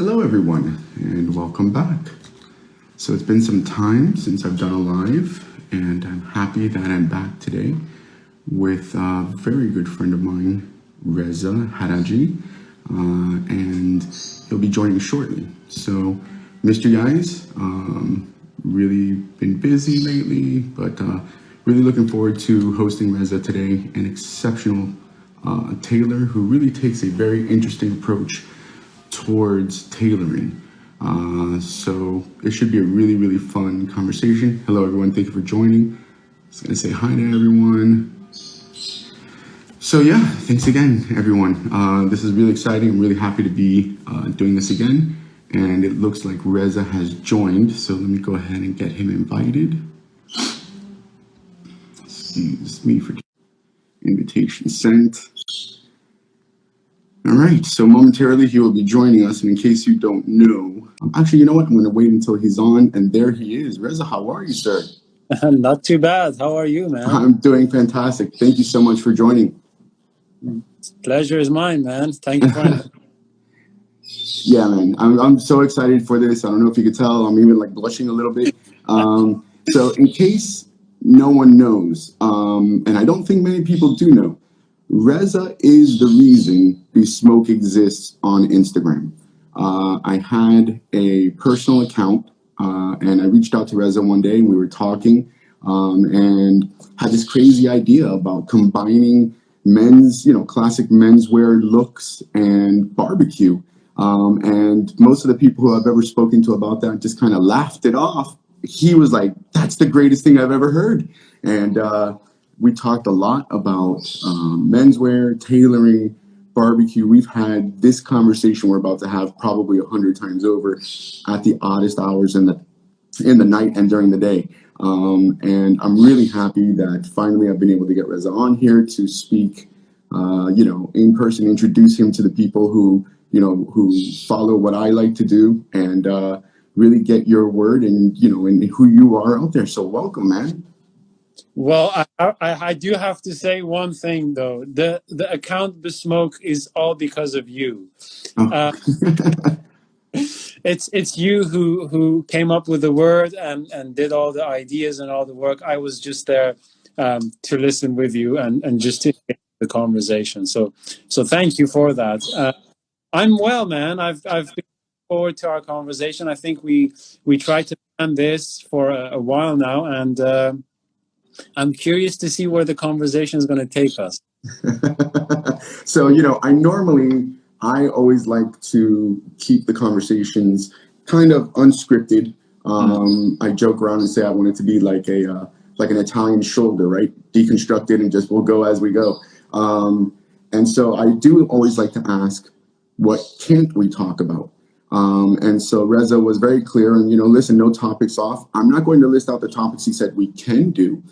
Hello everyone and welcome back. So it's been some time since I've done a live and I'm happy that I'm back today with a very good friend of mine, Reza Haraji, and he'll be joining shortly. So missed you guys, really been busy lately, but really looking forward to hosting Reza today, an exceptional tailor who really takes a very interesting approach towards tailoring. So it should be a really fun conversation. Hello everyone, thank you for joining. Just gonna say hi to everyone. So yeah, thanks again everyone. This is really exciting. I'm really happy to be doing this again. And it looks like Reza has joined. So let me go ahead and get him invited. Excuse me for invitation sent. All right, so momentarily he will be joining us, and in case you don't know, actually, you know what? I'm going to wait until he's on, and there he is. Reza, how are you, sir? Not too bad. How are you, man? I'm doing fantastic. Thank you so much for joining. Pleasure is mine, man. Thank you for inviting me. Yeah, man, I'm so excited for this. I don't know if you could tell, I'm even like blushing a little bit. So in case no one knows, and I don't think many people do know, Reza is the reason Besmoque exists on Instagram. I had a personal account and I reached out to Reza one day and we were talking and had this crazy idea about combining men's, classic menswear looks and barbecue. And most of the people who I've ever spoken to about that just kind of laughed it off. He was like, that's the greatest thing I've ever heard. And we talked a lot about menswear, tailoring, barbecue. We've had this conversation we're about to have probably 100 times over at the oddest hours in the night and during the day. And I'm really happy that finally I've been able to get Reza on here to speak, in person, introduce him to the people who follow what I like to do and really get your word and who you are out there. So welcome, man. Well, I do have to say one thing though. The account Besmoque is all because of you. It's you who came up with the word and did all the ideas and all the work. I was just there to listen with you and just to get the conversation. So thank you for that. I'm well, man. I've been looking forward to our conversation. I think we tried to plan this for a while now, and I'm curious to see where the conversation is going to take us. So, I always like to keep the conversations kind of unscripted. I joke around and say I want it to be like an Italian shoulder, right? Deconstructed and just we'll go as we go. And so I do always like to ask, what can't we talk about? And so Reza was very clear and, listen, no topics off. I'm not going to list out the topics he said we can do.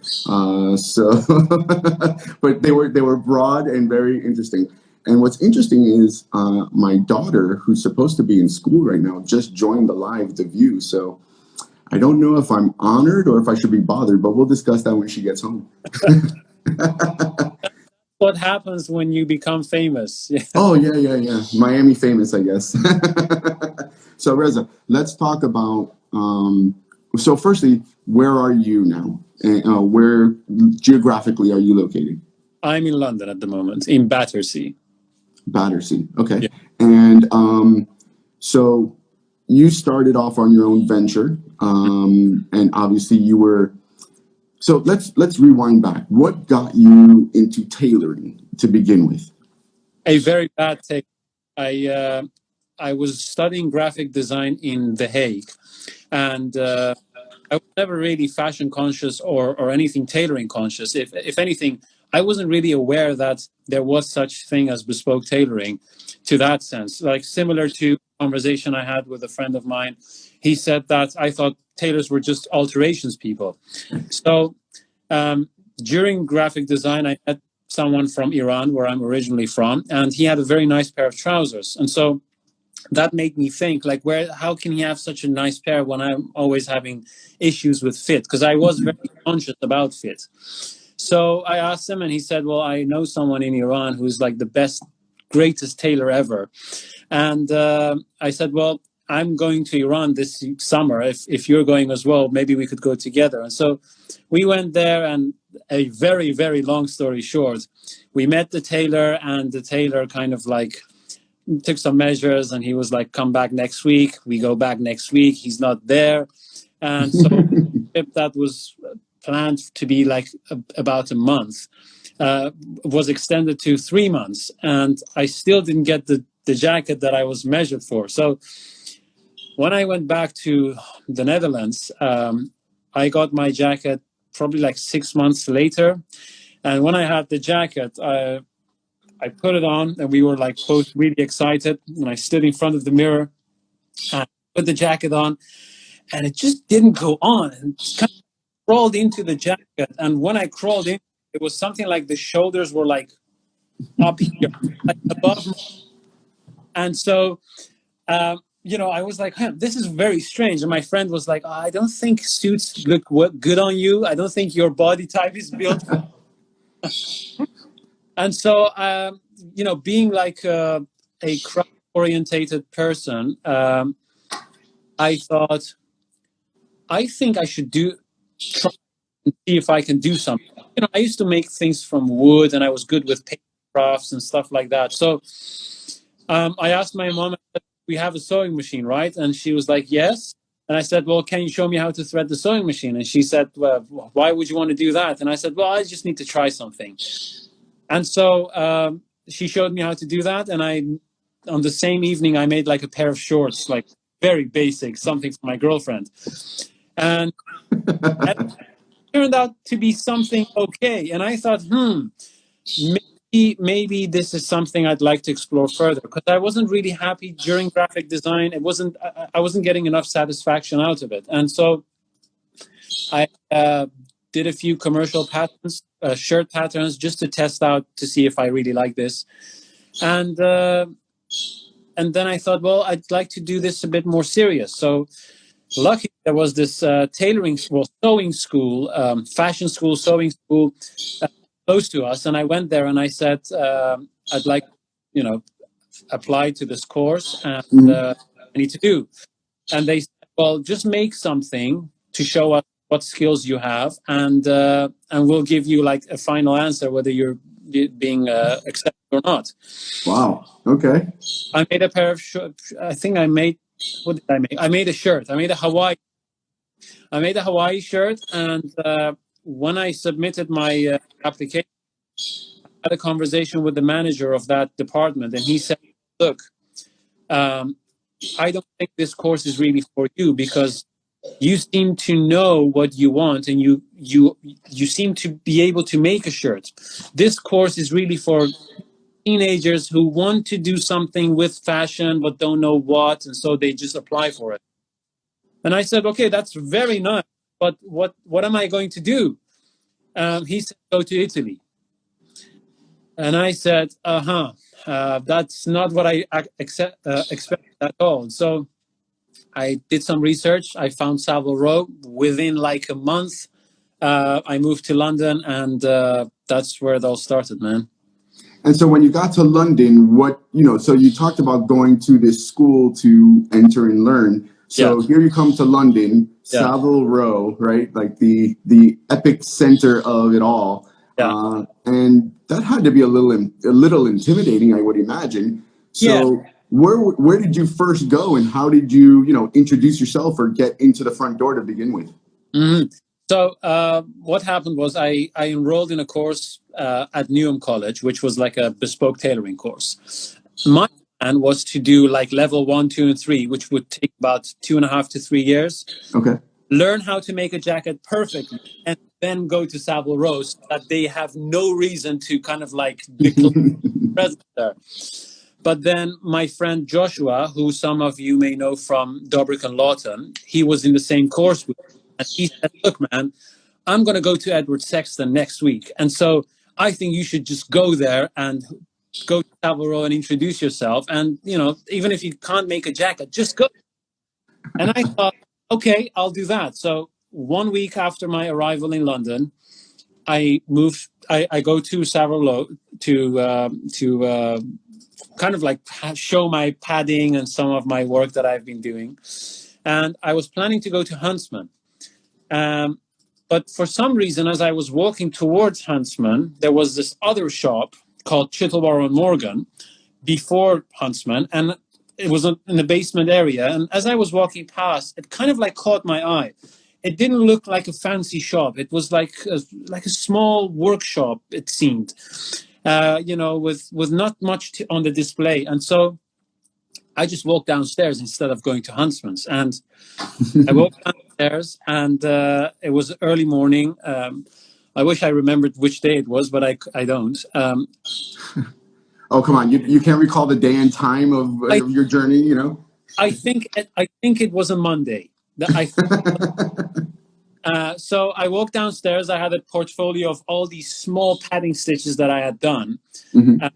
But they were broad and very interesting. And what's interesting is my daughter, who's supposed to be in school right now, just joined the live to view. So I don't know if I'm honored or if I should be bothered, but we'll discuss that when she gets home. What happens when you become famous? Oh, yeah. Miami famous, I guess. So, Reza, let's talk about, so firstly, where are you now? And where geographically are you located? I'm in London at the moment, in Battersea. Battersea, okay. Yeah. And so you started off on your own venture, and obviously you were, so let's rewind back. What got you into tailoring to begin with? A very bad take. I was studying graphic design in The Hague, and I was never really fashion conscious or anything tailoring conscious. If anything, I wasn't really aware that there was such thing as bespoke tailoring to that sense. Like similar to a conversation I had with a friend of mine, he said that I thought tailors were just alterations people. So during graphic design, I met someone from Iran, where I'm originally from, and he had a very nice pair of trousers. And so that made me think, like, how can he have such a nice pair when I'm always having issues with fit? Because I was very conscious about fit. So I asked him, and he said, well, I know someone in Iran who's like the best, greatest tailor ever. And I said, well, I'm going to Iran this summer. If you're going as well, maybe we could go together. And so we went there, and a very, very long story short, we met the tailor, and the tailor kind of like took some measures, and he was like, come back next week. We go back next week. He's not there. And so that was planned to be like about a month, was extended to 3 months. And I still didn't get the jacket that I was measured for. So when I went back to the Netherlands, I got my jacket probably like 6 months later. And when I had the jacket, I put it on, and we were like both really excited. And I stood in front of the mirror and put the jacket on, and it just didn't go on. And it kind of crawled into the jacket. And when I crawled in, it was something like the shoulders were like up here, like above me. And so, I was like, this is very strange. And my friend was like, I don't think suits look good on you. I don't think your body type is built. And so, being like a craft-orientated person, I thought, I think I should try and see if I can do something. I used to make things from wood, and I was good with paper crafts and stuff like that. So I asked my mom, we have a sewing machine, right? And she was like, yes. And I said, well, can you show me how to thread the sewing machine? And she said, well, why would you want to do that? And I said, well, I just need to try something. And so she showed me how to do that. And on the same evening, I made like a pair of shorts, like very basic, something for my girlfriend. And it turned out to be something okay. And I thought, maybe this is something I'd like to explore further, because I wasn't really happy during graphic design. I wasn't getting enough satisfaction out of it. And so I did a few commercial patterns, shirt patterns, just to test out to see if I really like this. And then I thought, well, I'd like to do this a bit more serious. So luckily there was this sewing school, fashion school, sewing school close to us. And I went there and I said, I'd like, apply to this course, and I need to do. And they said, well, just make something to show us what skills you have, and we'll give you like a final answer whether you're being accepted or not. Wow. Okay. I made a pair of shorts. I think I made, what did I make? I made a shirt. I made a Hawaii shirt, and when I submitted my application, I had a conversation with the manager of that department, and he said, look, I don't think this course is really for you, because you seem to know what you want, and you seem to be able to make a shirt. This course is really for teenagers who want to do something with fashion but don't know what, and so they just apply for it. And I said, okay, that's very nice, but what am I going to do? He said, go to Italy. And I said, that's not what I expected at all. So I did some research. I found Savile Row. Within like a month, I moved to London, and that's where it all started, man. And so when you got to London, so you talked about going to this school to enter and learn. So here you come to London, Savile Row, right? Like the epic center of it all. Yeah. And that had to be a little intimidating, I would imagine. So where did you first go, and how did you, introduce yourself or get into the front door to begin with? Mm-hmm. So what happened was I enrolled in a course at Newham College, which was like a bespoke tailoring course. My plan was to do like level 1, 2, and 3, which would take about 2.5 to 3 years. Okay. Learn how to make a jacket perfectly, and then go to Savile Row, so that they have no reason to kind of like declare presence there. But then my friend Joshua, who some of you may know from Dobrik and Lawton, he was in the same course with me. And he said, look, man, I'm going to go to Edward Sexton next week. And so I think you should just go there and go to Savile Row and introduce yourself. And, even if you can't make a jacket, just go. And I thought, okay, I'll do that. So 1 week after my arrival in London, I moved. I go to Savile Row to kind of like show my padding and some of my work that I've been doing. And I was planning to go to Huntsman. But for some reason, as I was walking towards Huntsman, there was this other shop called Chittleborough Morgan before Huntsman, and it was in the basement area. And as I was walking past, it kind of like caught my eye. It didn't look like a fancy shop. It was like a small workshop, it seemed, with not much on the display. And so I just walked downstairs instead of going to Huntsman's. And I walked downstairs, and it was early morning. I wish I remembered which day it was, but I don't. Oh, come on. You can't recall the day and time of your journey, you know? I think it was a Monday. So I walked downstairs. I had a portfolio of all these small padding stitches that I had done. Mm-hmm.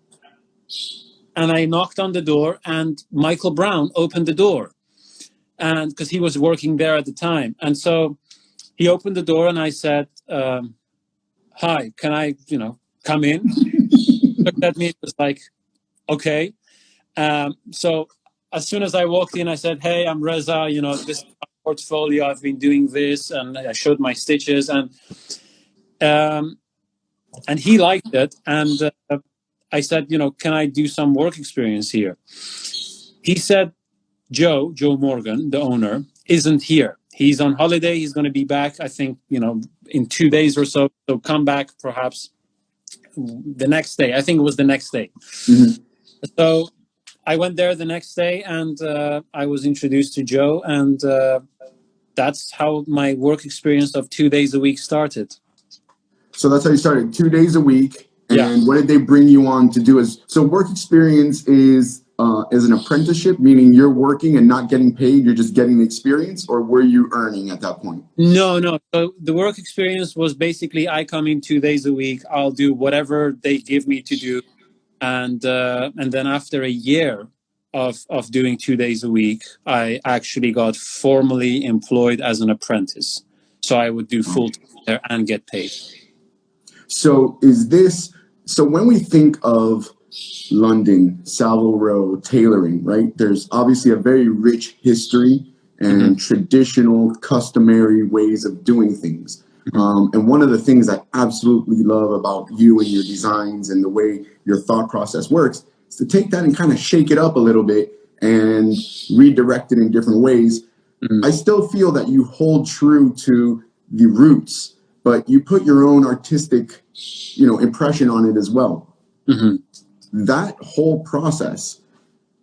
And I knocked on the door, and Michael Brown opened the door, and because he was working there at the time. And so he opened the door, and I said, hi, can I, come in? Looked at me, it was like, okay. So as soon as I walked in, I said, hey, I'm Reza, this is my portfolio, I've been doing this, and I showed my stitches, and he liked it. And I said, can I do some work experience here? He said, Joe Morgan, the owner, isn't here. He's on holiday. He's going to be back, I think, in 2 days or so. So come back perhaps the next day. I think it was the next day. Mm-hmm. So I went there the next day, and I was introduced to Joe, and that's how my work experience of 2 days a week started. So that's how you started, 2 days a week. And what did they bring you on to do? So work experience is an apprenticeship, meaning you're working and not getting paid, you're just getting the experience, or were you earning at that point? No. So the work experience was basically I come in 2 days a week, I'll do whatever they give me to do. And then after a year of doing 2 days a week, I actually got formally employed as an apprentice. So I would do full time there and get paid. So when we think of London, Savile Row, tailoring, right? There's obviously a very rich history and traditional, customary ways of doing things. And one of the things I absolutely love about you and your designs and the way your thought process works is to take that and kind of shake it up a little bit and redirect it in different ways. I still feel that you hold true to the roots, but you put your own artistic, impression on it as well. That whole process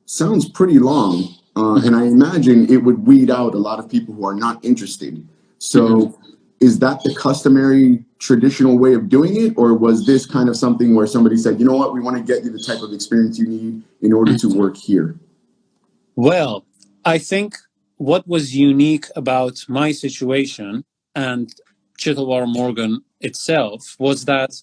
sounds pretty long, and I imagine it would weed out a lot of people who are not interested. So is that the customary traditional way of doing it, or was this kind of something where somebody said, you know what, we want to get you the type of experience you need in order to work here? Well, I think what was unique about my situation and Chittleborough Morgan itself was that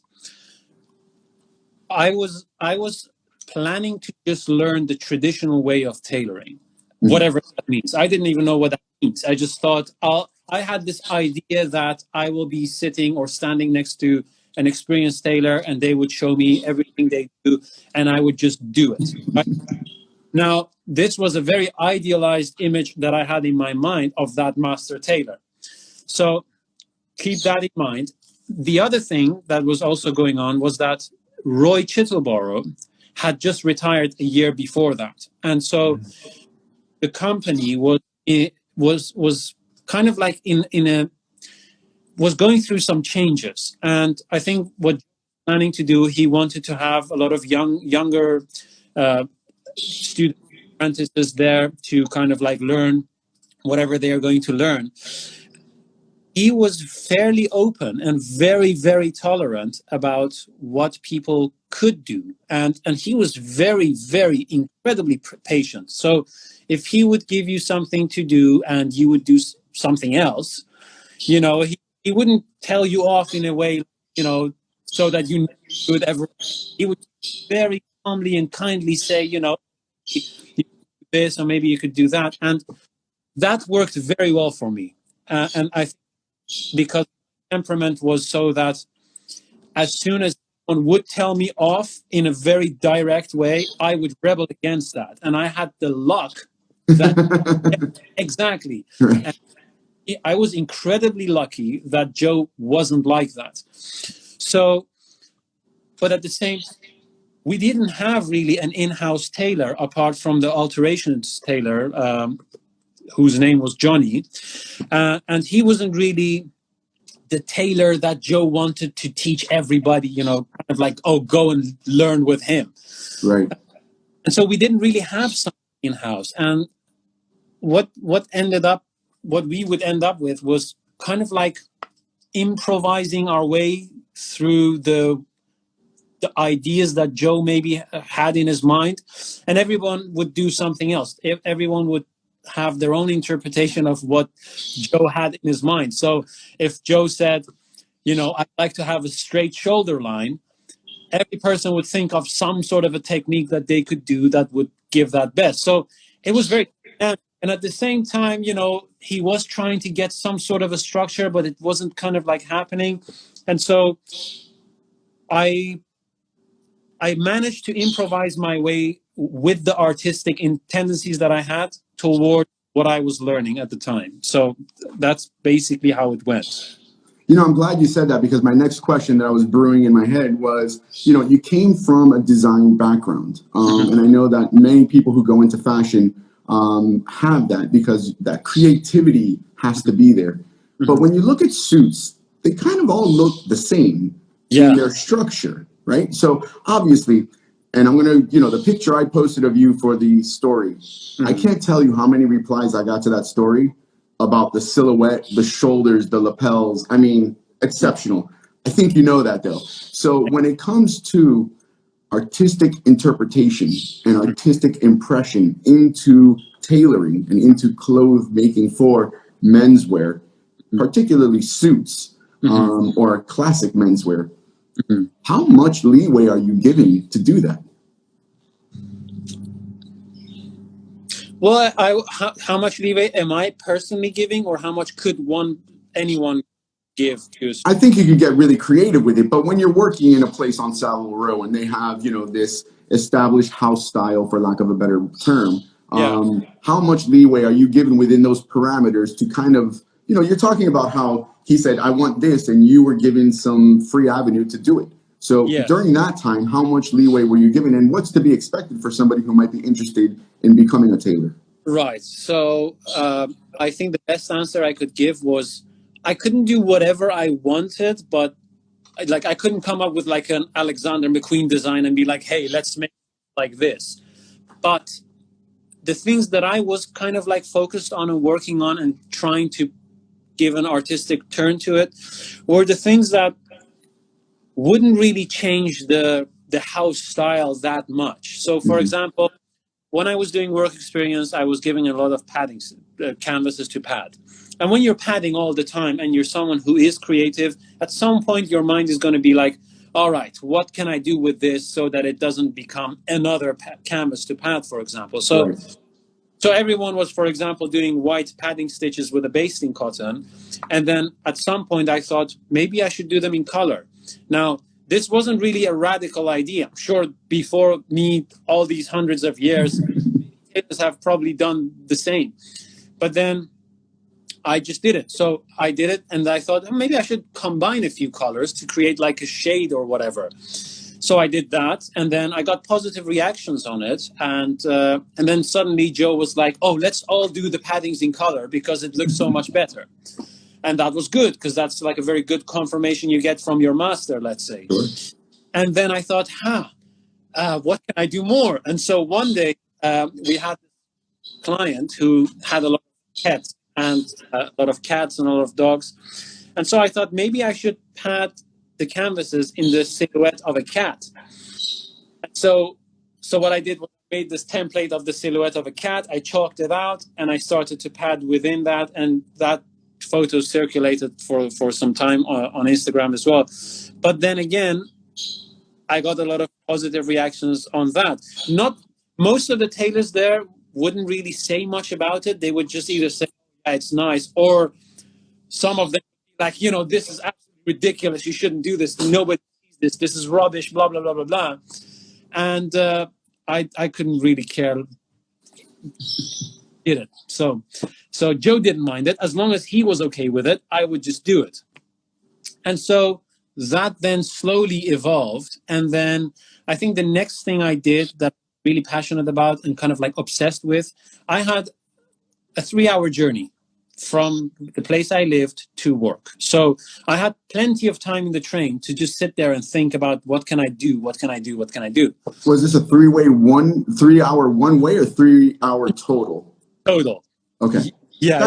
I was planning to just learn the traditional way of tailoring, whatever that means. I didn't even know what that means. I just thought I had this idea that I will be sitting or standing next to an experienced tailor, and they would show me everything they do, and I would just do it. Right? Now, this was a very idealized image that I had in my mind of that master tailor. So keep that in mind. The other thing that was also going on was that Roy Chittleborough had just retired a year before that. And so the company was kind of like was going through some changes. And I think what he was planning to do, he wanted to have a lot of younger student apprentices there to kind of like learn whatever they are going to learn. He was fairly open and very, very tolerant about what people could do. And he was very, very incredibly patient. So if he would give you something to do and you would do something else, he wouldn't tell you off in a way, so that you would ever. He would very calmly and kindly say, you could do this, or maybe you could do that. And that worked very well for me. And I think because temperament was so that as soon as someone would tell me off in a very direct way, I would rebel against that. And I had the luck that exactly. Right. And I was incredibly lucky that Joe wasn't like that. So, but at the same time, we didn't have really an in-house tailor apart from the alterations tailor, whose name was Johnny. And he wasn't really the tailor that Joe wanted to teach everybody, you know, kind of like, oh, go and learn with him. Right. And so we didn't really have something in-house. And what we would end up with was kind of like improvising our way through the ideas that Joe maybe had in his mind, and everyone would do something else. Everyone would have their own interpretation of what Joe had in his mind. So if Joe said, you know, I'd like to have a straight shoulder line, every person would think of some sort of a technique that they could do that would give that best. So it was very, and at the same time, you know, he was trying to get some sort of a structure, but it wasn't kind of like happening. And so I managed to improvise my way with the artistic tendencies that I had toward what I was learning at the time. So that's basically how it went. You know, I'm glad you said that, because my next question that I was brewing in my head was, you know, you came from a design background. And I know that many people who go into fashion have that, because that creativity has to be there. But when you look at suits, they kind of all look the same in their structure, right? So obviously, and I'm going to, you know, the picture I posted of you for the story, I can't tell you how many replies I got to that story about the silhouette, the shoulders, the lapels. I mean, exceptional. I think you know that, though. So when it comes to artistic interpretation and artistic impression into tailoring and into clothes making for menswear, particularly suits, or classic menswear, how much leeway are you giving to do that? Well, how much leeway am I personally giving, or how much could anyone give to? I think you could get really creative with it, but when you're working in a place on Savile Row and they have, you know, this established house style, for lack of a better term, how much leeway are you given within those parameters to kind of, you know, you're talking about how he said, I want this, and you were given some free avenue to do it. So during that time, how much leeway were you given, and what's to be expected for somebody who might be interested in becoming a tailor? Right. So I think the best answer I could give was I couldn't do whatever I wanted, but like I couldn't come up with like an Alexander McQueen design and be like, hey, let's make it like this. But the things that I was kind of like focused on and working on and trying to give an artistic turn to it were the things that wouldn't really change the house style that much. So, for example, when I was doing work experience, I was giving a lot of paddings, canvases to pad. And when you're padding all the time and you're someone who is creative, at some point your mind is going to be like, all right, what can I do with this so that it doesn't become another canvas to pad, for example? So, so everyone was, for example, doing white padding stitches with a basting cotton. And then at some point I thought maybe I should do them in color. Now, this wasn't really a radical idea. I'm sure before me, all these hundreds of years, tailors have probably done the same. But then I just did it. So I did it, and I thought maybe I should combine a few colors to create like a shade or whatever. So I did that, and then I got positive reactions on it. And then suddenly Joe was like, oh, let's all do the paddings in color because it looks so much better. And that was good, because that's like a very good confirmation you get from your master, let's say. Sure. And then I thought, what can I do more? And so one day we had a client who had a lot of pets and a lot of cats and a lot of dogs. And so I thought maybe I should pad the canvases in the silhouette of a cat. And so what I did was I made this template of the silhouette of a cat. I chalked it out and I started to pad within that, and that photo circulated for some time on Instagram as well. But then again, I got a lot of positive reactions on that. Not most of the tailors there wouldn't really say much about it. They would just either say, yeah, it's nice, or some of them like, you know, this is absolutely ridiculous. You shouldn't do this. Nobody sees this is rubbish, blah, blah, blah, blah, blah. And I couldn't really care, did it. So Joe didn't mind it. As long as he was okay with it, I would just do it. And so that then slowly evolved. And then I think the next thing I did that I'm really passionate about and kind of like obsessed with, I had a 3-hour journey from the place I lived to work. So I had plenty of time in the train to just sit there and think about what can I do? What can I do? What can I do? Was this a 3-hour one way or 3-hour total? Total. Okay. Yeah.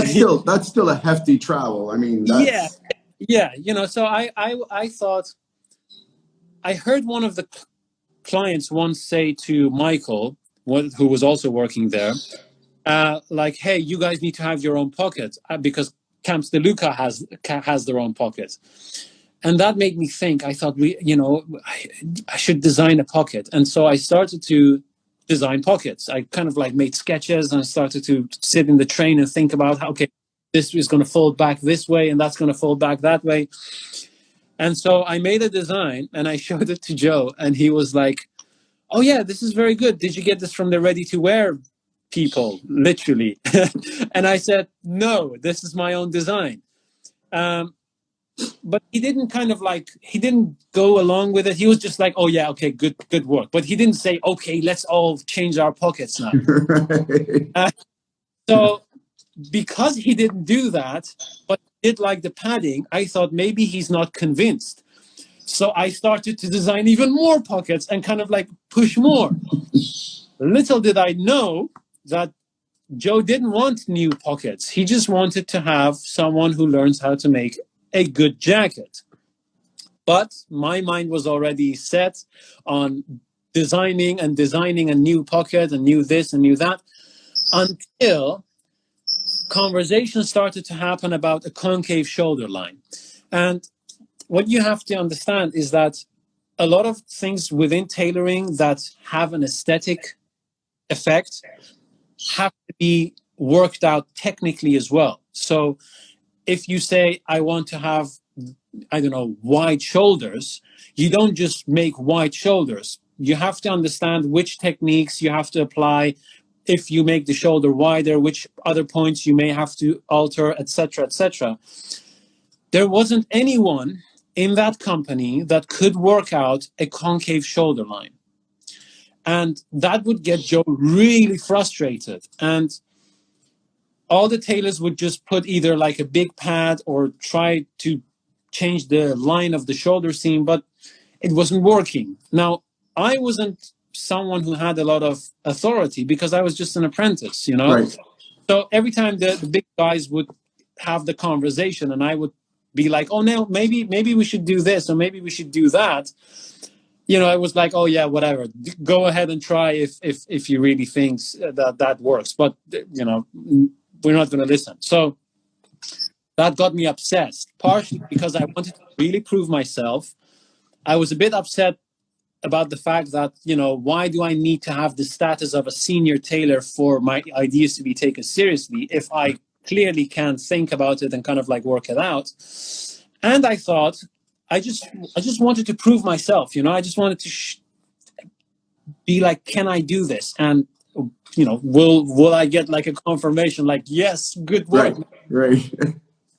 That's still a hefty travel. I mean, that's... Yeah. You know, so I thought, I heard one of the clients once say to Michael, who was also working there, like, hey, you guys need to have your own pocket because Camps de Luca has their own pocket. And that made me think. I thought, I should design a pocket. And so I started to design pockets. I kind of like made sketches and I started to sit in the train and think about how, okay, this is going to fold back this way and that's going to fold back that way. And so I made a design and I showed it to Joe and he was like, oh yeah, this is very good. Did you get this from the ready-to-wear people, literally? And I said, no, this is my own design. But he didn't he didn't go along with it. He was just like, oh yeah, okay, good work. But he didn't say, okay, let's all change our pockets now. Right. So because he didn't do that, but did like the padding, I thought maybe he's not convinced. So I started to design even more pockets and kind of like push more. Little did I know that Joe didn't want new pockets. He just wanted to have someone who learns how to make a good jacket. But my mind was already set on designing a new pocket and new this and new that, until conversations started to happen about a concave shoulder line. And what you have to understand is that a lot of things within tailoring that have an aesthetic effect have to be worked out technically as well. So if you say, I want to have, I don't know, wide shoulders, you don't just make wide shoulders. You have to understand which techniques you have to apply. If you make the shoulder wider, which other points you may have to alter, etc., etc. There wasn't anyone in that company that could work out a concave shoulder line. And that would get Joe really frustrated. And all the tailors would just put either like a big pad or try to change the line of the shoulder seam, but it wasn't working. Now, I wasn't someone who had a lot of authority because I was just an apprentice, Right. So every time the big guys would have the conversation and I would be like, oh, no, maybe we should do this or maybe we should do that. I was like, oh, yeah, whatever. Go ahead and try if you really think that works. But, we're not going to listen. So that got me obsessed, partially because I wanted to really prove myself. I was a bit upset about the fact that, why do I need to have the status of a senior tailor for my ideas to be taken seriously if I clearly can think about it and kind of like work it out? And I thought, I just wanted to prove myself, I just wanted to be like, can I do this? And, will I get like a confirmation like, yes, good work. Right.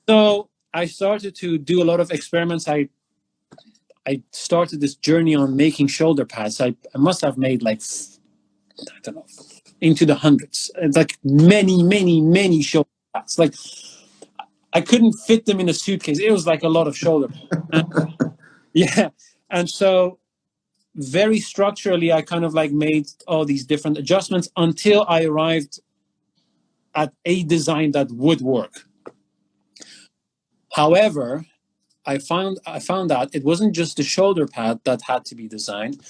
So I started to do a lot of experiments. I started this journey on making shoulder pads. I must have made like, I don't know, into the hundreds. It's like many shoulder pads. Like I couldn't fit them in a suitcase. It was like a lot of shoulder pads. Yeah. And so very structurally, I kind of like made all these different adjustments until I arrived at a design that would work. However, I found out it wasn't just the shoulder pad that had to be designed.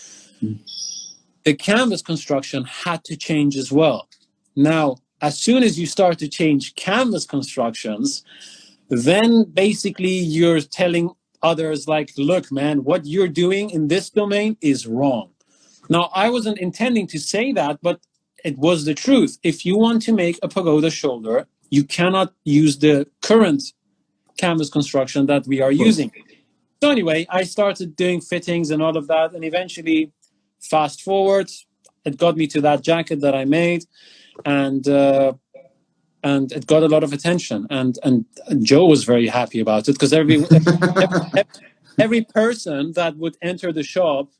The canvas construction had to change as well. Now, as soon as you start to change canvas constructions, then basically you're telling others like, look, man, what you're doing in this domain is wrong. Now, I wasn't intending to say that, but it was the truth. If you want to make a pagoda shoulder, you cannot use the current canvas construction that we are using. So anyway, I started doing fittings and all of that, and eventually, fast forward, it got me to that jacket that I made, and it got a lot of attention, and Joe was very happy about it, because every person that would enter the shop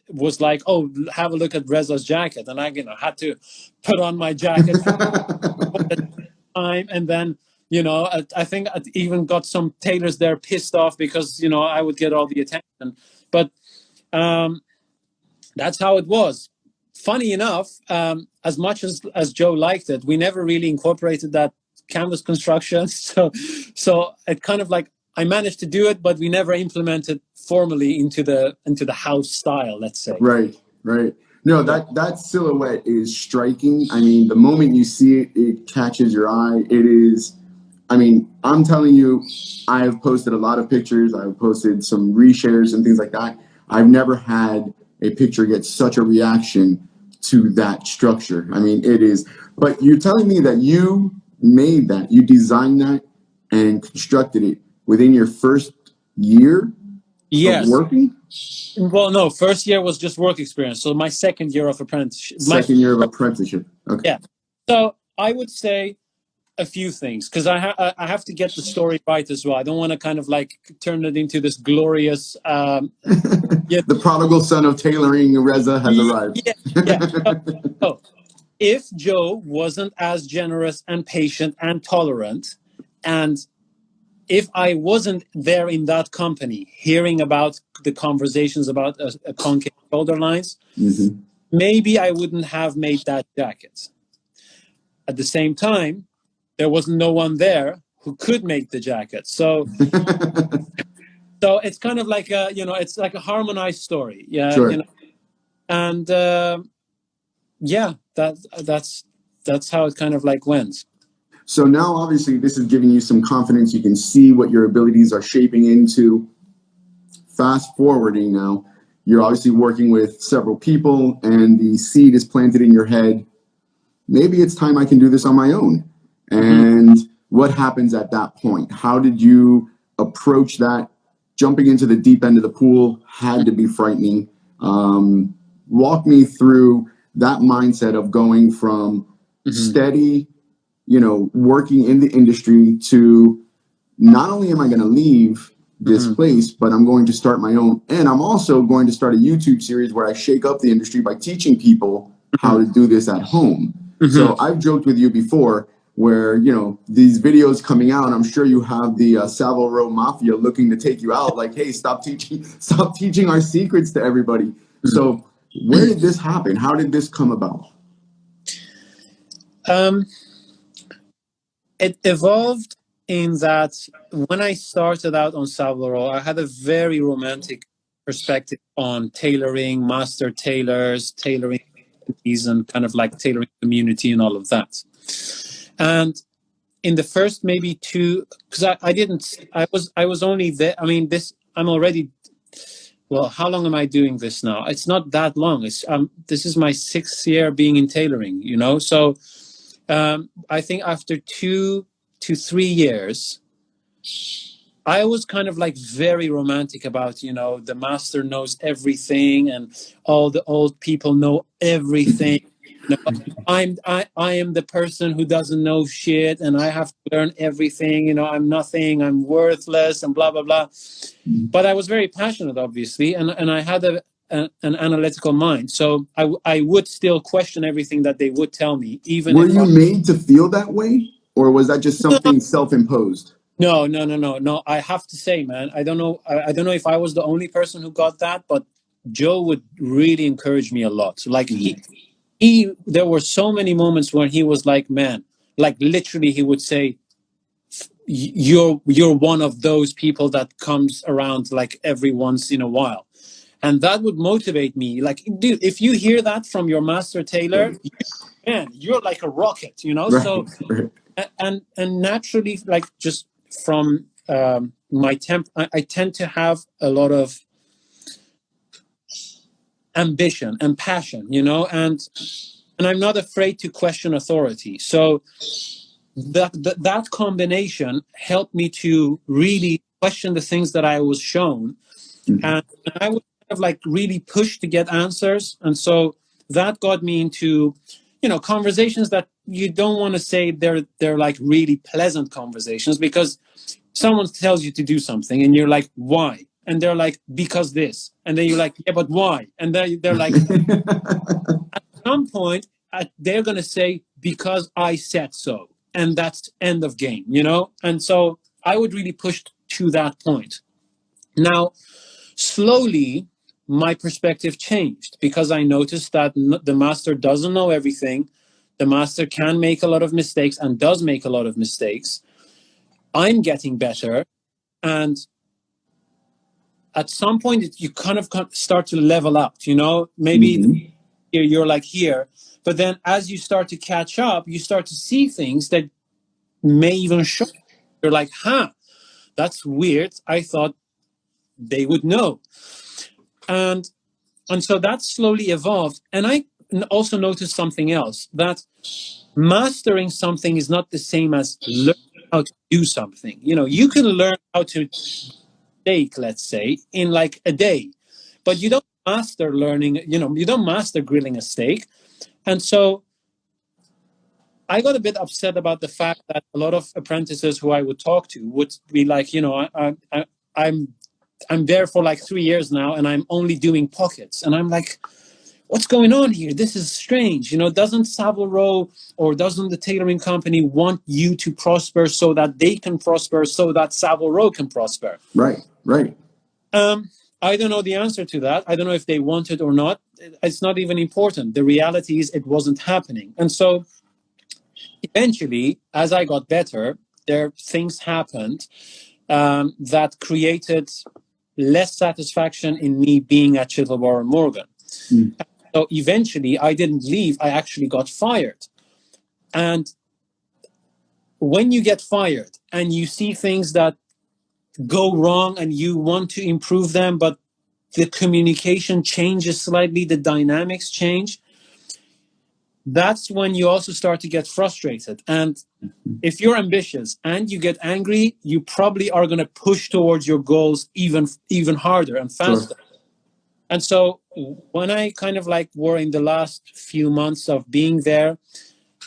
was like, "Oh, have a look at Reza's jacket," and I, had to put on my jacket for the time, and then. I think I even got some tailors there pissed off because I would get all the attention, but that's how it was. Funny enough, as much as Joe liked it, we never really incorporated that canvas construction. So it kind of like I managed to do it, but we never implemented formally into the house style, let's say. Right. No, that silhouette is striking. I mean, the moment you see it, it catches your eye. It is. I mean, I'm telling you, I have posted a lot of pictures. I've posted some reshares and things like that. I've never had a picture get such a reaction to that structure. I mean, it is. But you're telling me that you made that, you designed that and constructed it within your first year of working? Well, no, first year was just work experience. So my second year of apprenticeship. Second year of apprenticeship. Okay. Yeah. So I would say a few things, because I have to get the story right as well. I don't want to kind of like turn it into this glorious. The prodigal son of tailoring, Reza, has arrived. So, if Joe wasn't as generous and patient and tolerant, and if I wasn't there in that company hearing about the conversations about a concave shoulder lines, maybe I wouldn't have made that jacket. At the same time, there was no one there who could make the jacket. So it's kind of like it's like a harmonized story. Yeah. Sure. And that's how it kind of like went. So now, obviously, this is giving you some confidence. You can see what your abilities are shaping into. Fast forwarding now, you're obviously working with several people, and the seed is planted in your head. Maybe it's time I can do this on my own. And what happens at that point? How did you approach that? Jumping into the deep end of the pool had to be frightening. Walk me through that mindset of going from steady, working in the industry to not only am I going to leave this place, but I'm going to start my own. And I'm also going to start a YouTube series where I shake up the industry by teaching people how to do this at home. So I've joked with you before where, these videos coming out, I'm sure you have the Savile Row Mafia looking to take you out like, hey, stop teaching our secrets to everybody. So where did this happen? How did this come about? It evolved in that when I started out on Savile Row, I had a very romantic perspective on tailoring, master tailors, tailoring, and kind of like tailoring community and all of that. And in the first maybe two, because I was only there. I mean, I'm already. Well, how long am I doing this now? It's not that long. This is my 6th year being in tailoring. So I think after 2 to 3 years, I was kind of like very romantic about the master knows everything and all the old people know everything. I am the person who doesn't know shit and I have to learn everything. I'm nothing. I'm worthless and blah blah blah. But I was very passionate, obviously, and I had an analytical mind. So I would still question everything that they would tell me. Even were you made to feel that way, or was that just something self-imposed? No. I have to say, man, I don't know if I was the only person who got that, but Joe would really encourage me a lot. Like there were so many moments when he was like, man, like literally he would say, you're one of those people that comes around like every once in a while. And that would motivate me. Like, dude, if you hear that from your master tailor, man, you're like a rocket, Right. So, and naturally, like just from my I tend to have a lot of ambition and passion, and I'm not afraid to question authority. So that combination helped me to really question the things that I was shown, and I was kind of like really pushed to get answers, and so that got me into, you know, conversations that you don't want to say they're like really pleasant conversations, because someone tells you to do something and you're like, why? And they're like, because this. And then you're like, yeah, but why? And they're like, at some point, they're going to say, because I said so. And that's end of game, you know? And so I would really push to that point. Now, slowly, my perspective changed, because I noticed that the master doesn't know everything. The master can make a lot of mistakes and does make a lot of mistakes. I'm getting better. And at some point, you kind of start to level up, you know, maybe you're like here, but then as you start to catch up, you start to see things that may even shock you. You're like, that's weird. I thought they would know. And so that slowly evolved. And I also noticed something else, that mastering something is not the same as learning how to do something. You know, you can learn how to steak, let's say, in like a day, but you don't master learning, you know, you don't master grilling a steak. And so I got a bit upset about the fact that a lot of apprentices who I would talk to would be like, you know, I'm there for like 3 years now and I'm only doing pockets. And I'm like, what's going on here? This is strange. You know, doesn't Savile Row or doesn't the tailoring company want you to prosper so that they can prosper, so that Savile Row can prosper? Right. I don't know the answer to that. I don't know if they want it or not. It's not even important. The reality is it wasn't happening. And so eventually, as I got better, things happened that created less satisfaction in me being at Chittleborough Morgan. So eventually, I didn't leave. I actually got fired. And when you get fired and you see things that go wrong and you want to improve them, but the communication changes slightly, the dynamics change, that's when you also start to get frustrated. And if you're ambitious and you get angry, you probably are going to push towards your goals even harder and faster. Sure. And so when I kind of like were in the last few months of being there,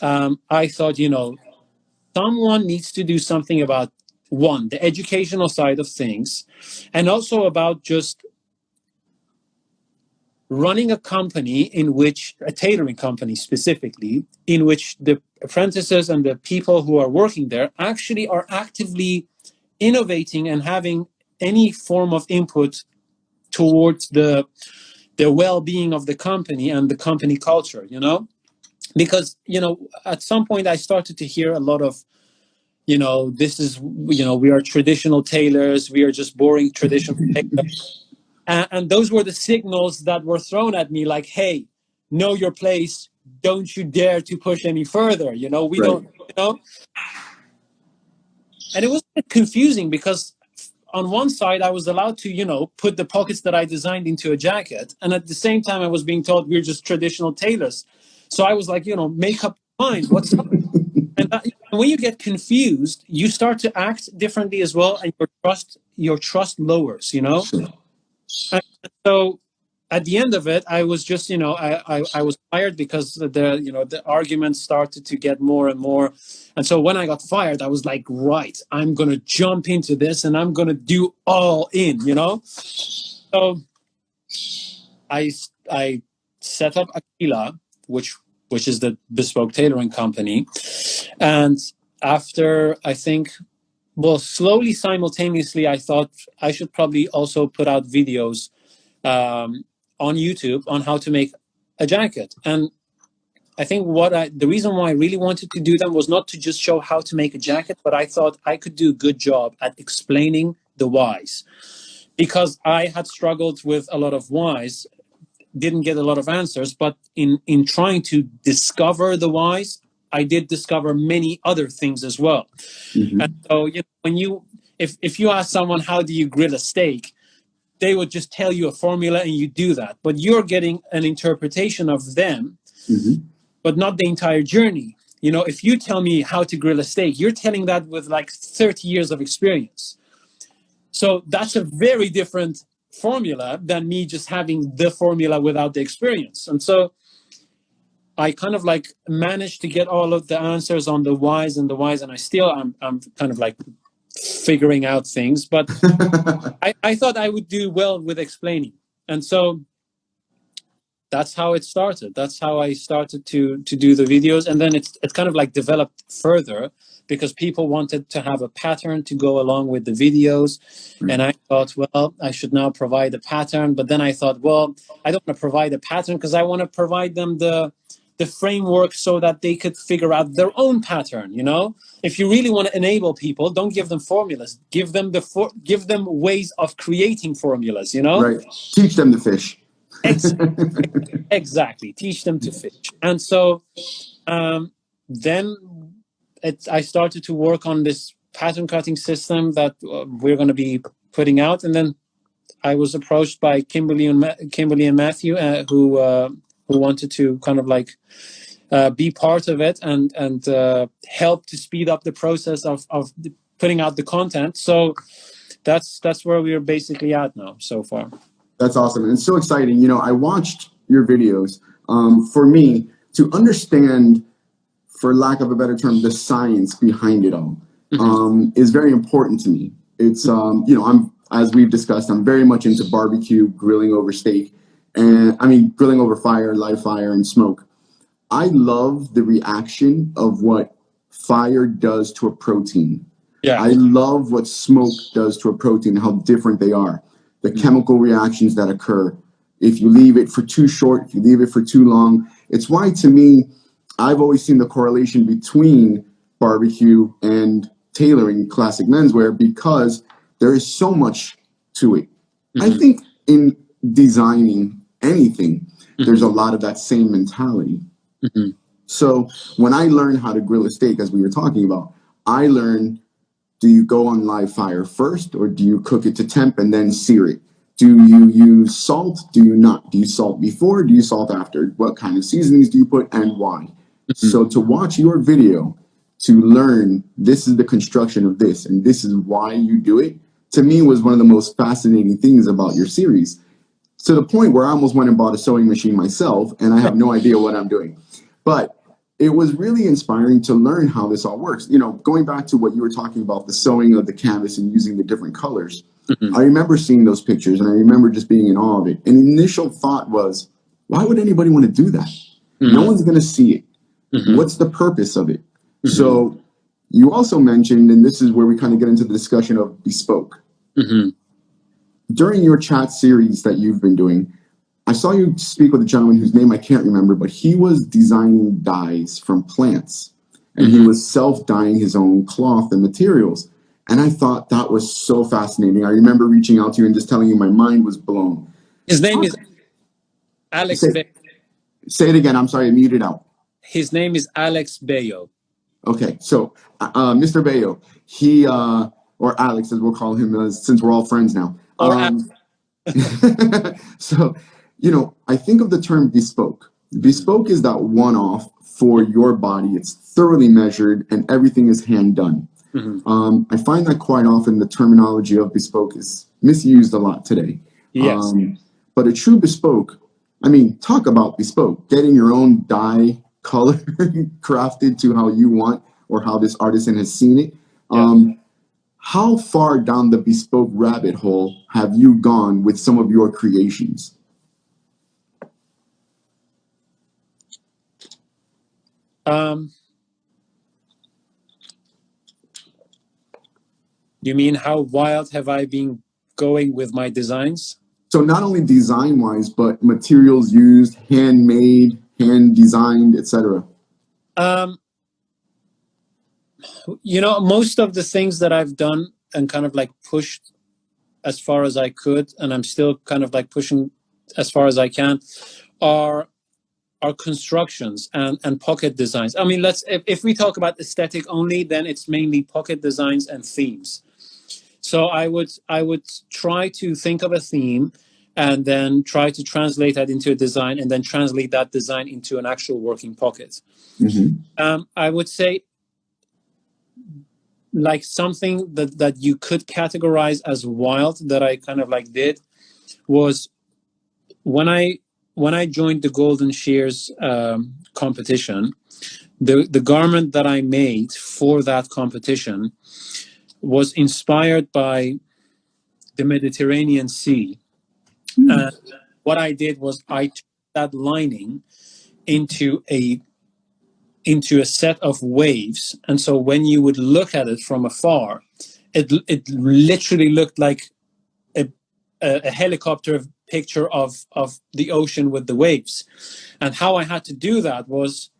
I thought, you know, someone needs to do something about, one, the educational side of things, and also about just running a company in which, a tailoring company specifically, in which the apprentices and the people who are working there actually are actively innovating and having any form of input towards the well-being of the company and the company culture, you know? Because, you know, at some point I started to hear a lot of, you know, this is, you know, we are traditional tailors, we are just boring traditional tailors. And those were the signals that were thrown at me, like, hey, know your place, don't you dare to push any further, you know, we don't, you know? And it was a bit confusing because on one side, I was allowed to, you know, put the pockets that I designed into a jacket. And at the same time, I was being told we're just traditional tailors. So I was like, you know, make up your mind. What's up? And when you get confused, you start to act differently as well. And your trust lowers, you know? And so at the end of it, I was just, you know, I was fired because the arguments started to get more and more. And so when I got fired, I was like, right, I'm going to jump into this and I'm going to do all in, you know? So I set up AKEILÄ, which is the bespoke tailoring company. And after, I think, well, slowly, simultaneously, I thought I should probably also put out videos on YouTube on how to make a jacket. And I think the reason why I really wanted to do them was not to just show how to make a jacket, but I thought I could do a good job at explaining the whys. Because I had struggled with a lot of whys, didn't get a lot of answers, but in trying to discover the whys, I did discover many other things as well. And so, you know, if you ask someone, how do you grill a steak? They would just tell you a formula and you do that. But you're getting an interpretation of them, but not the entire journey. You know, if you tell me how to grill a steak, you're telling that with like 30 years of experience. So that's a very different formula than me just having the formula without the experience. And so I kind of like managed to get all of the answers on the whys and the whys, and I'm kind of like figuring out things, but I thought I would do well with explaining. And so that's how it started. That's how I started to do the videos. And then it's kind of like developed further because people wanted to have a pattern to go along with the videos. And I thought, well, I should now provide a pattern. But then I thought, well, I don't want to provide a pattern because I want to provide them the framework so that they could figure out their own pattern. You know, if you really want to enable people, don't give them formulas. Give them give them ways of creating formulas. You know, right? Teach them to fish. Exactly. Teach them to fish. And so then I started to work on this pattern cutting system that we're going to be putting out. And then I was approached by Kimberly and Matthew, who wanted to kind of like be part of it and help to speed up the process of putting out the content. So that's where we are basically at now so far. That's awesome. And it's so exciting. You know, I watched your videos. For me, to understand, for lack of a better term, the science behind it all is very important to me. It's, you know, as we've discussed, I'm very much into barbecue, grilling over steak, and I mean, grilling over fire, live fire, and smoke. I love the reaction of what fire does to a protein. Yeah. I love what smoke does to a protein, how different they are. The chemical reactions that occur if you leave it for too short, if you leave it for too long. It's why, to me, I've always seen the correlation between barbecue and tailoring classic menswear because there is so much to it. I think in designing anything, there's a lot of that same mentality. So when I learned how to grill a steak, as we were talking about, I learned, do you go on live fire first, or do you cook it to temp and then sear it? Do you use salt? Do you not? Do you salt before? Do you salt after? What kind of seasonings do you put and why? So to watch your video, to learn this is the construction of this and this is why you do it, to me was one of the most fascinating things about your series, to the point where I almost went and bought a sewing machine myself and I have no idea what I'm doing. But it was really inspiring to learn how this all works. You know, going back to what you were talking about, the sewing of the canvas and using the different colors. I remember seeing those pictures and I remember just being in awe of it. And the initial thought was, why would anybody want to do that? No one's going to see it. What's the purpose of it? So you also mentioned, and this is where we kind of get into the discussion of bespoke. During your chat series that you've been doing, I saw you speak with a gentleman whose name I can't remember, but he was designing dyes from plants and he was self-dyeing his own cloth and materials. And I thought that was so fascinating. I remember reaching out to you and just telling you my mind was blown. His name is Alex. Say it again. I'm sorry, I muted out. His name is Alex Bayo. Okay, so Mr. Bayo, he, or Alex as we'll call him, since we're all friends now. So, you know, I think of the term bespoke. Bespoke is that one-off for your body. It's thoroughly measured and everything is hand done. I find that quite often the terminology of bespoke is misused a lot today. Yes. But a true bespoke, I mean, talk about bespoke, getting your own dye color crafted to how you want or how this artisan has seen it. How far down the bespoke rabbit hole have you gone with some of your creations? You mean how wild have I been going with my designs? So not only design-wise, but materials used, handmade, hand-designed, etc. You know, most of the things that I've done and kind of like pushed as far as I could, and I'm still kind of like pushing as far as I can, are constructions and pocket designs. I mean, if we talk about aesthetic only, then it's mainly pocket designs and themes. So I would try to think of a theme and then try to translate that into a design and then translate that design into an actual working pocket. I would say like something that you could categorize as wild that I kind of like did was when I joined the Golden Shears competition. The garment that I made for that competition was inspired by the Mediterranean Sea. And what I did was I took that lining into a set of waves, and so when you would look at it from afar, it literally looked like a helicopter picture of the ocean with the waves. And how I had to do that was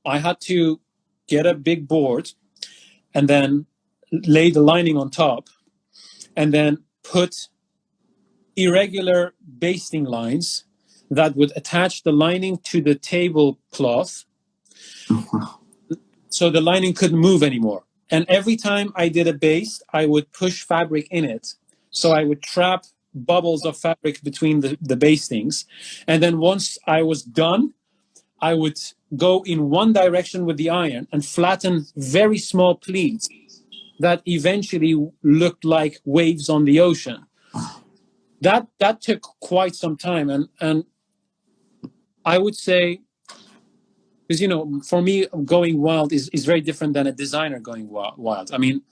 I had to get a big board and then lay the lining on top and then put irregular basting lines that would attach the lining to the tablecloth so the lining couldn't move anymore. And every time I did a baste, I would push fabric in it. So I would trap bubbles of fabric between the bastings. And then once I was done, I would go in one direction with the iron and flatten very small pleats that eventually looked like waves on the ocean. That took quite some time. And I would say, because, you know, for me, going wild is very different than a designer going wild. I mean,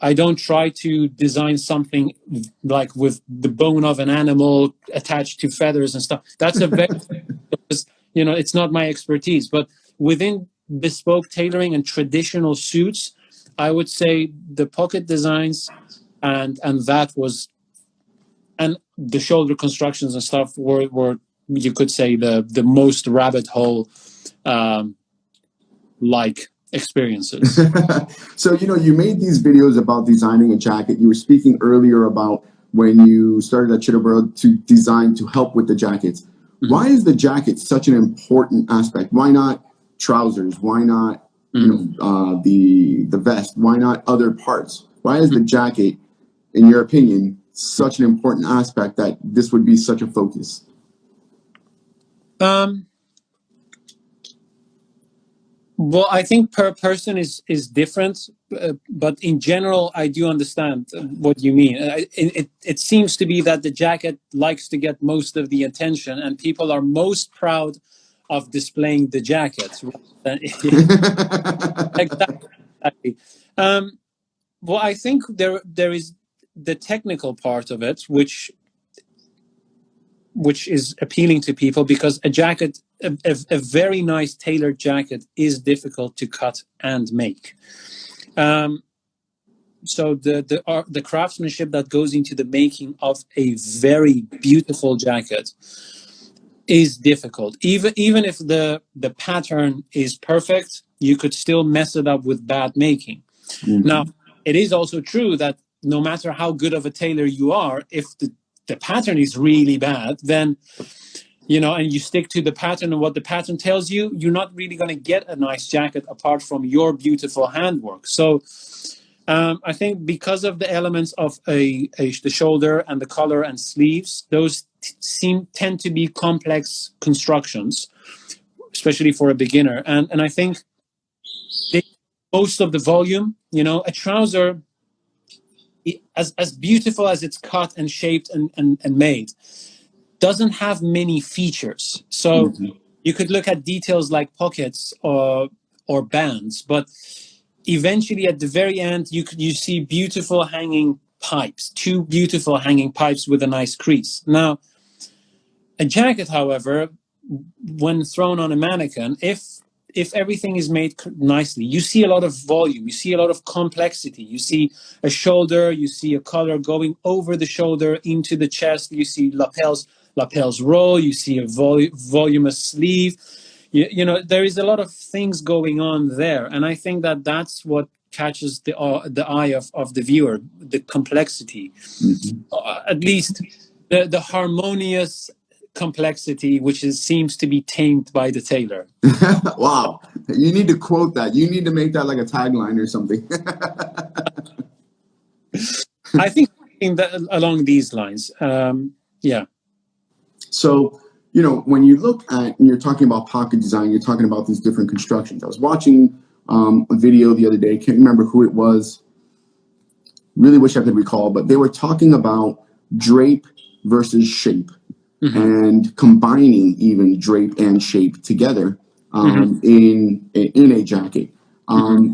I don't try to design something like with the bone of an animal attached to feathers and stuff. That's a very, you know, it's not my expertise. But within bespoke tailoring and traditional suits, I would say the pocket designs and that was, and the shoulder constructions and stuff were you could say the most rabbit hole like experiences. So, you know, you made these videos about designing a jacket. You were speaking earlier about when you started at Chittleborough to design to help with the jackets. Mm-hmm. Why is the jacket such an important aspect? Why not trousers? Why not, you know, the vest? Why not other parts? Why is the jacket, in your opinion, such an important aspect that this would be such a focus? Well, I think per person is different, but in general, I do understand what you mean. It seems to be that the jacket likes to get most of the attention, and people are most proud of displaying the jackets. Exactly. Well, I think there is the technical part of it, which is appealing to people, because a jacket, a very nice tailored jacket, is difficult to cut and make. So the craftsmanship that goes into the making of a very beautiful jacket is difficult. Even if the pattern is perfect, you could still mess it up with bad making. Mm-hmm. Now, it is also true that no matter how good of a tailor you are, if the pattern is really bad, then, you know, and you stick to the pattern and what the pattern tells you, you're not really going to get a nice jacket apart from your beautiful handwork. So I think because of the elements of the shoulder and the collar and sleeves, those tend to be complex constructions, especially for a beginner. And I think most of the volume, you know, a trouser, as beautiful as it's cut and shaped and made, doesn't have many features. So you could look at details like pockets or bands, but eventually at the very end, you see beautiful hanging pipes, two beautiful hanging pipes with a nice crease. Now, a jacket, however, when thrown on a mannequin, if everything is made nicely, you see a lot of volume, you see a lot of complexity. You see a shoulder, you see a collar going over the shoulder into the chest, you see lapels roll, you see a voluminous sleeve. You know, there is a lot of things going on there. And I think that that's what catches the eye of the viewer, the complexity. At least the harmonious complexity, which seems to be tamed by the tailor. Wow. You need to quote that. You need to make that like a tagline or something. I think along these lines. Yeah. So, you know, when you look at, and you're talking about pocket design, you're talking about these different constructions. I was watching a video the other day, can't remember who it was, really wish I could recall, but they were talking about drape versus shape, and combining even drape and shape together in a jacket.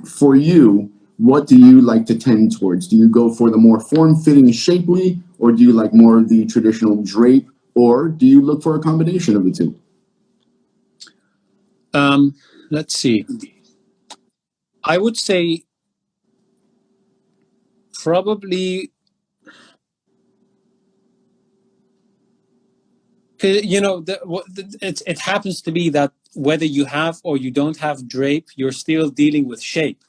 For you, what do you like to tend towards? Do you go for the more form-fitting, shapely, or do you like more of the traditional drape, or do you look for a combination of the two? Let's see. I would say probably, you know, it happens to be that whether you have or you don't have drape, you're still dealing with shape.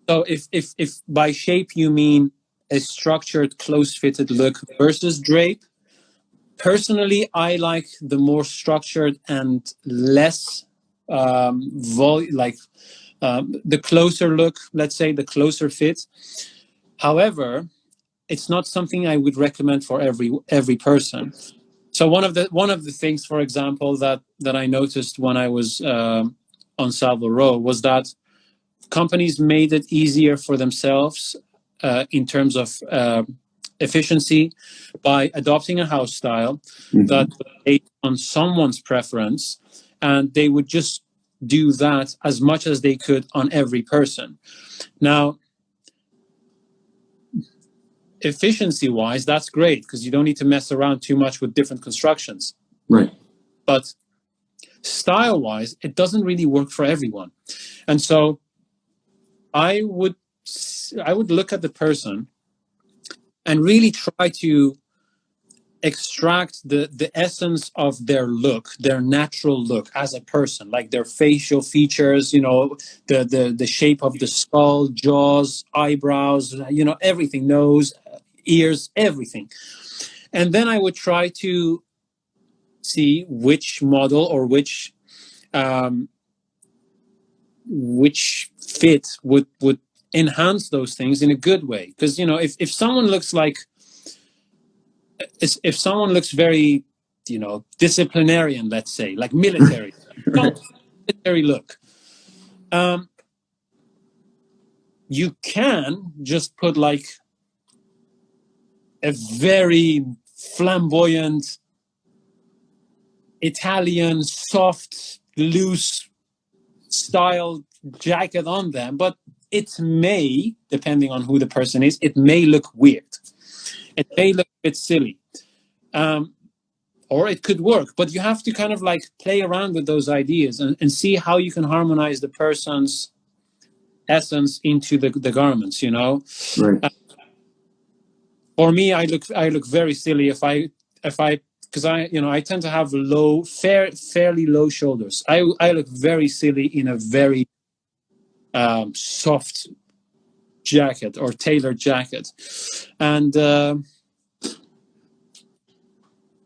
So if by shape you mean a structured, close-fitted look versus drape, personally, I like the more structured and less the closer look, let's say, the closer fit. However, it's not something I would recommend for every person. So one of the things, for example, that I noticed when I was on Savile Row was that companies made it easier for themselves in terms of efficiency by adopting a house style that was based on someone's preference, and they would just do that as much as they could on every person. Now, efficiency-wise, that's great because you don't need to mess around too much with different constructions. Right. But style-wise, it doesn't really work for everyone. And so I would look at the person and really try to extract the essence of their look, their natural look as a person, like their facial features, you know, the shape of the skull, jaws, eyebrows, you know, everything, nose, ears, everything. And then I would try to see which model or which fit would enhance those things in a good way. Because, you know, if someone looks like, if someone looks very, you know, disciplinarian, let's say, like military, military look, you can just put like a very flamboyant Italian, soft, loose style jacket on them, but it may, depending on who the person is, it may look weird. It may look a bit silly. Or it could work, but you have to kind of like play around with those ideas and see how you can harmonize the person's essence into the garments, you know? Right. For me, I look very silly if I because I tend to have fairly low shoulders. I look very silly in a very soft jacket or tailored jacket, and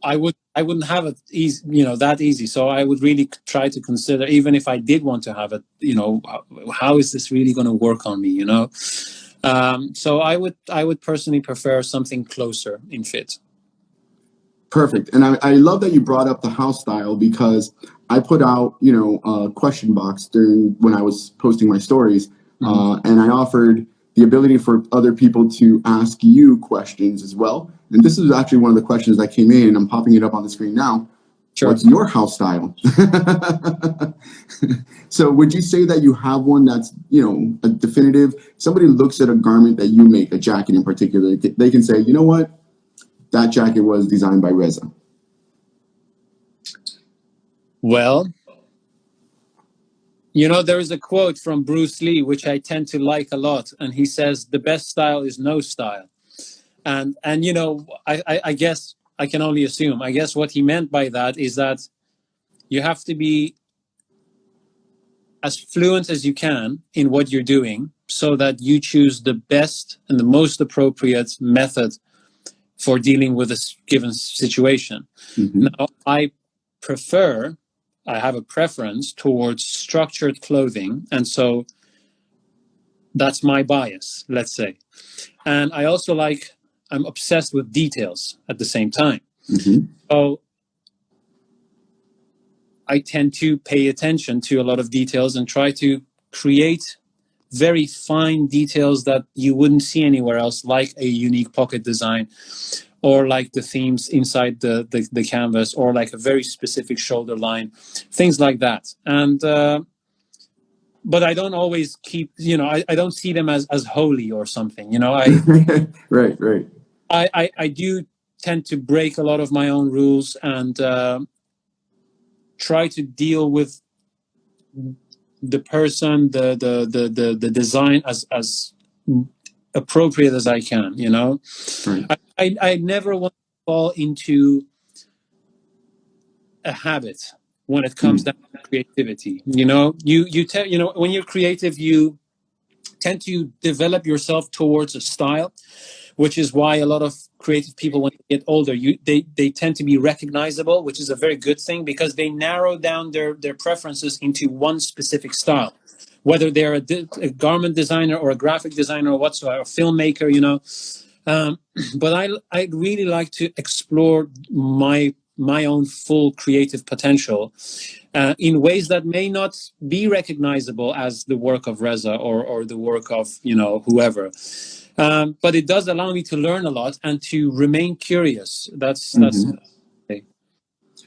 I wouldn't have it easy, you know, that easy. So I would really try to consider, even if I did want to have it, you know, how is this really going to work on me, you know? So I would personally prefer something closer in fit. Perfect. And I love that you brought up the house style, because I put out, you know, a question box when I was posting my stories, and I offered the ability for other people to ask you questions as well. And this is actually one of the questions that came in. I'm popping it up on the screen now. Sure. What's your house style? So would you say that you have one that's, you know, a definitive? Somebody looks at a garment that you make, a jacket in particular, they can say, you know what? That jacket was designed by Reza. Well, you know, there is a quote from Bruce Lee, which I tend to like a lot. And he says, the best style is no style. And you know, I guess I can only assume, I guess what he meant by that is that you have to be as fluent as you can in what you're doing so that you choose the best and the most appropriate method for dealing with a given situation. Now, I have a preference towards structured clothing, and so that's my bias, let's say. And I also I'm obsessed with details at the same time. So I tend to pay attention to a lot of details and try to create very fine details that you wouldn't see anywhere else, like a unique pocket design, or like the themes inside the canvas, or like a very specific shoulder line, things like that. And but I don't always keep, I don't see them as holy or something. Right. I do tend to break a lot of my own rules and try to deal with the person, the design as appropriate as I can. Right. I never want to fall into a habit when it comes down to creativity. When you're creative, you tend to develop yourself towards a style, which is why a lot of creative people, when they get older, they tend to be recognizable, which is a very good thing, because they narrow down their preferences into one specific style, whether they're a garment designer or a graphic designer or whatsoever, a filmmaker, but I really like to explore my own full creative potential in ways that may not be recognizable as the work of Reza or the work of whoever. But it does allow me to learn a lot and to remain curious. That's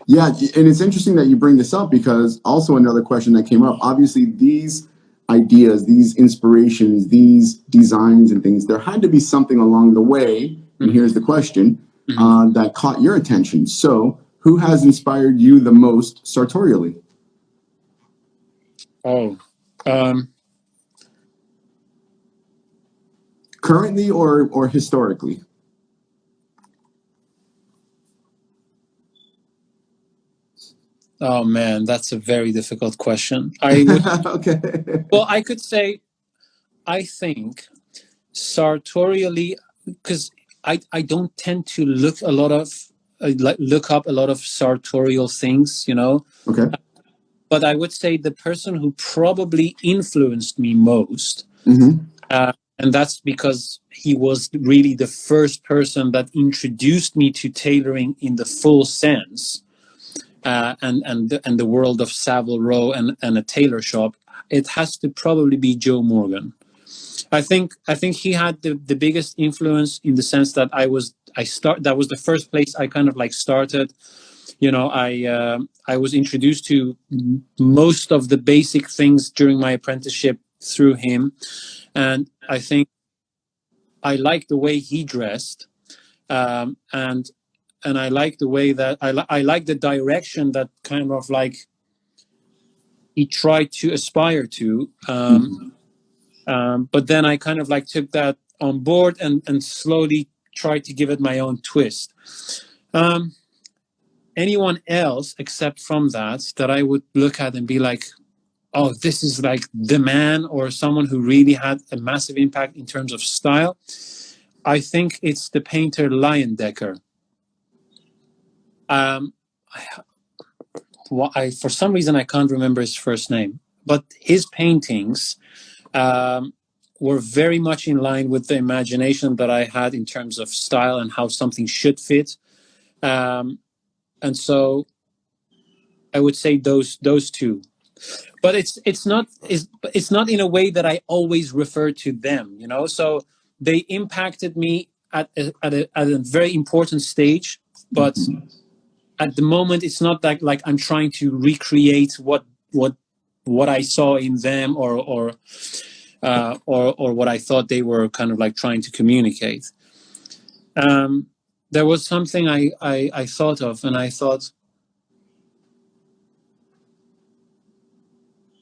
Yeah, and it's interesting that you bring this up, because also another question that came up, obviously these ideas, these inspirations, these designs and things, there had to be something along the way, and here's the question, that caught your attention. So who has inspired you the most sartorially? Currently or historically? Oh man, that's a very difficult question. I would Okay. Well, I could say, I think sartorially, because I don't tend to look up a lot of sartorial things, Okay. But I would say the person who probably influenced me most, and that's because he was really the first person that introduced me to tailoring in the full sense, and the world of Savile Row and a tailor shop. It has to probably be Joe Morgan. I think he had the biggest influence, in the sense that that was the first place I kind of like started. I was introduced to most of the basic things during my apprenticeship through him, and I think I liked the way he dressed, and I like the way that I like the direction that kind of like he tried to aspire to. But then I kind of like took that on board and slowly tried to give it my own twist. Anyone else except from that I would look at and be like, oh, this is like the man, or someone who really had a massive impact in terms of style, I think it's the painter Leyendecker. For some reason, I can't remember his first name, but his paintings were very much in line with the imagination that I had in terms of style and how something should fit. And so I would say those two. But it's not in a way that I always refer to them, So they impacted me at a very important stage, but at the moment it's not like I'm trying to recreate what I saw in them, or what I thought they were kind of like trying to communicate. There was something I thought of, and I thought,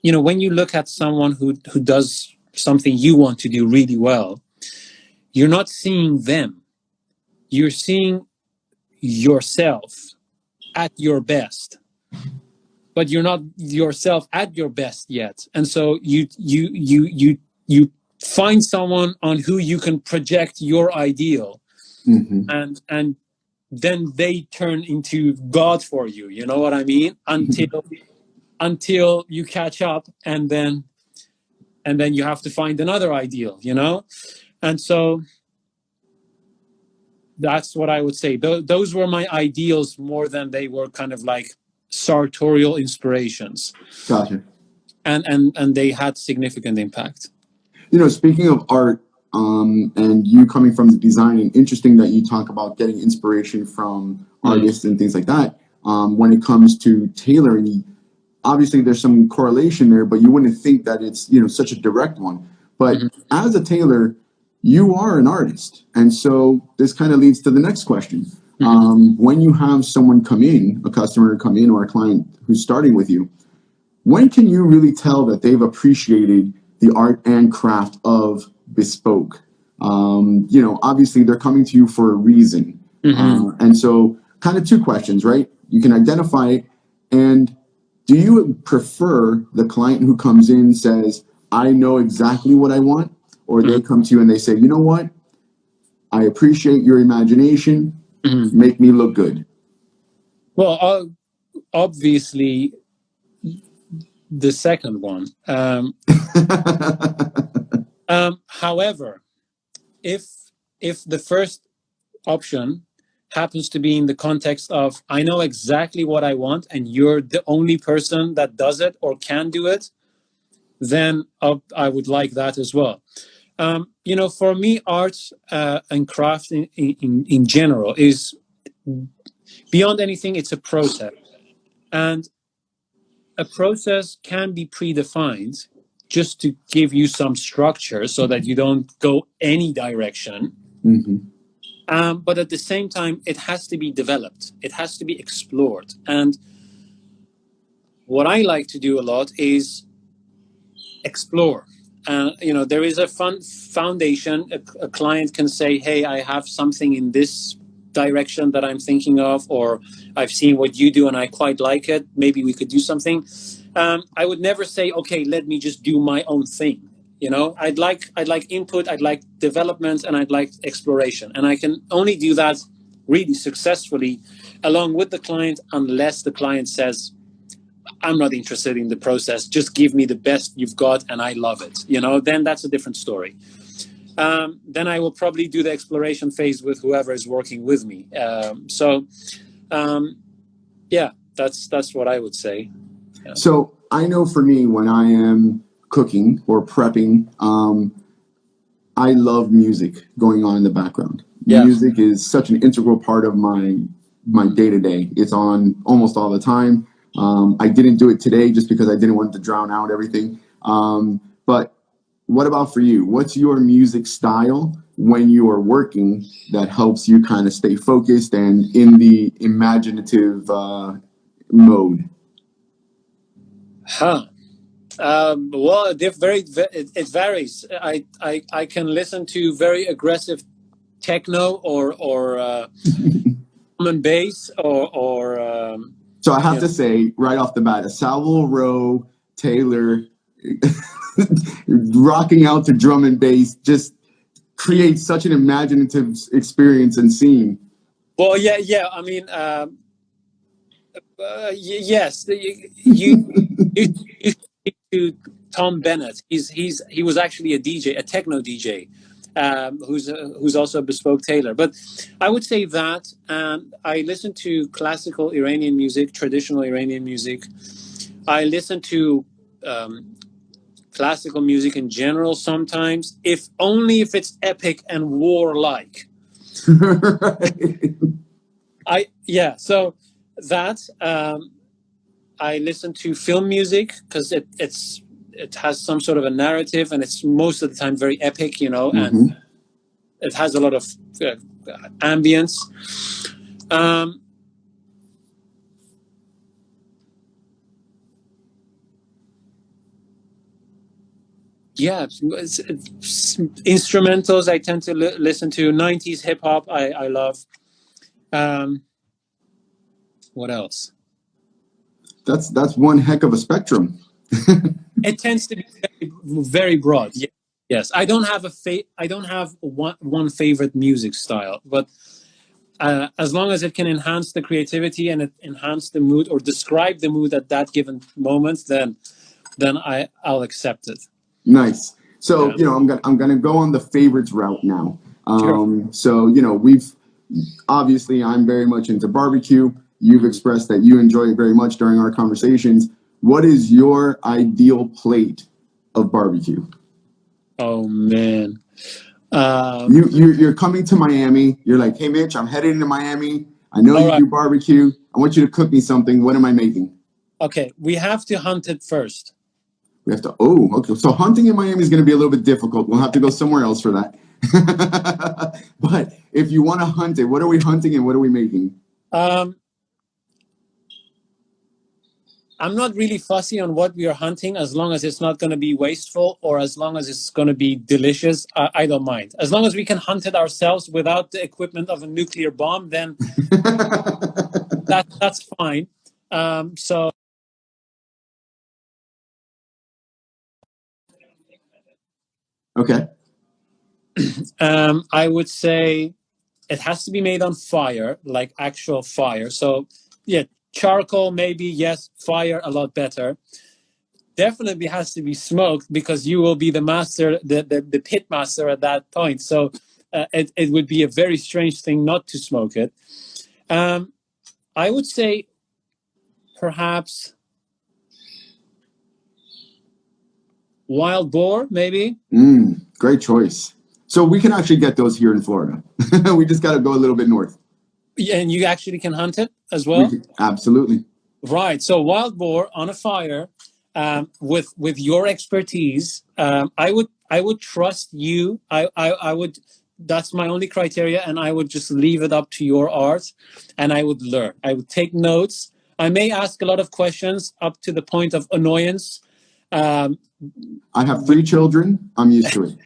when you look at someone who does something you want to do really well, you're not seeing them. You're seeing yourself at your best, but you're not yourself at your best yet. And so you find someone on who you can project your ideal, and then they turn into God for you. You know what I mean? Until you catch up, and then you have to find another ideal, And so that's what I would say. Those were my ideals more than they were kind of like sartorial inspirations. Gotcha. And they had significant impact. Speaking of art, and you coming from the design, and interesting that you talk about getting inspiration from artists and things like that. When it comes to tailoring, obviously there's some correlation there, but you wouldn't think that it's, such a direct one. But as a tailor, you are an artist. And so this kind of leads to the next question. When you have someone come in, a customer come in, or a client who's starting with you, when can you really tell that they've appreciated the art and craft of bespoke? Obviously they're coming to you for a reason. And so kind of two questions, right? You can identify it. And do you prefer the client who comes in says, I know exactly what I want? Or they come to you and they say, you know what? I appreciate your imagination. Make me look good. Well, obviously, the second one. However, if the first option happens to be in the context of I know exactly what I want and you're the only person that does it or can do it, then I would like that as well. For me, art and craft in general is beyond anything, it's a process. And a process can be predefined just to give you some structure so that you don't go any direction. But at the same time, it has to be developed. It has to be explored. And what I like to do a lot is explore. There is a fun foundation. A client can say, hey, I have something in this direction that I'm thinking of, or I've seen what you do and I quite like it. Maybe we could do something. I would never say, okay, let me just do my own thing. I'd like input, I'd like development, and I'd like exploration. And I can only do that really successfully along with the client unless the client says, I'm not interested in the process. Just give me the best you've got and I love it. Then that's a different story. Then I will probably do the exploration phase with whoever is working with me. That's what I would say. Yeah. So I know for me, when I am cooking or prepping, I love music going on in the background. Yeah. Music is such an integral part of my day-to-day. It's on almost all the time. I didn't do it today just because I didn't want to drown out everything. But what about for you? What's your music style when you are working that helps you kind of stay focused and in the imaginative mode? Well, it varies. I can listen to very aggressive techno or drum and bass or so I have to say right off the bat, a Savile Row tailor rocking out to drum and bass just creates such an imaginative experience and scene. Well, yeah. I mean, yes. You speak to Tom Bennett. He was actually a DJ, a techno DJ, who's also a bespoke tailor. But I would say that I listen to classical Iranian music, traditional Iranian music. I listen to classical music in general sometimes, if it's epic and warlike. Right. So that I listen to film music because it has some sort of a narrative and it's most of the time very epic, and it has a lot of ambience. Instrumentals I tend to listen to. 90s hip hop I love. What else? That's one heck of a spectrum. It tends to be very, very broad. Yes, I don't have one favorite music style, but as long as it can enhance the creativity and it enhance the mood or describe the mood at that given moment, then I'll accept it. Nice. So I'm gonna go on the favorites route now. Sure. So we've obviously I'm very much into barbecue. You've expressed that you enjoy it very much during our conversations. What is your ideal plate of barbecue? Oh man. You're coming to Miami. You're like, hey Mitch, I'm headed into Miami. I know All you right. do barbecue. I want you to cook me something. What am I making? Okay, we have to hunt it first. We have to. Oh, okay. So hunting in Miami is going to be a little bit difficult. We'll have to go somewhere else for that. But if you want to hunt it, what are we hunting and what are we making? I'm not really fussy on what we are hunting, as long as it's not going to be wasteful or as long as it's going to be delicious. I don't mind. As long as we can hunt it ourselves without the equipment of a nuclear bomb, then that's fine. So Okay. I would say it has to be made on fire, like actual fire. So yeah, charcoal maybe, yes, fire a lot better. Definitely has to be smoked because you will be the master, the pit master at that point. So it would be a very strange thing not to smoke it. I would say perhaps wild boar, maybe. Great choice. So we can actually get those here in Florida. We just got to go a little bit north. And you actually can hunt it as well? Absolutely. Right. So wild boar on a fire, with your expertise, I would trust you. I would. That's my only criteria, and I would just leave it up to your art, and I would learn. I would take notes. I may ask a lot of questions up to the point of annoyance. I have 3 children. I'm used to it.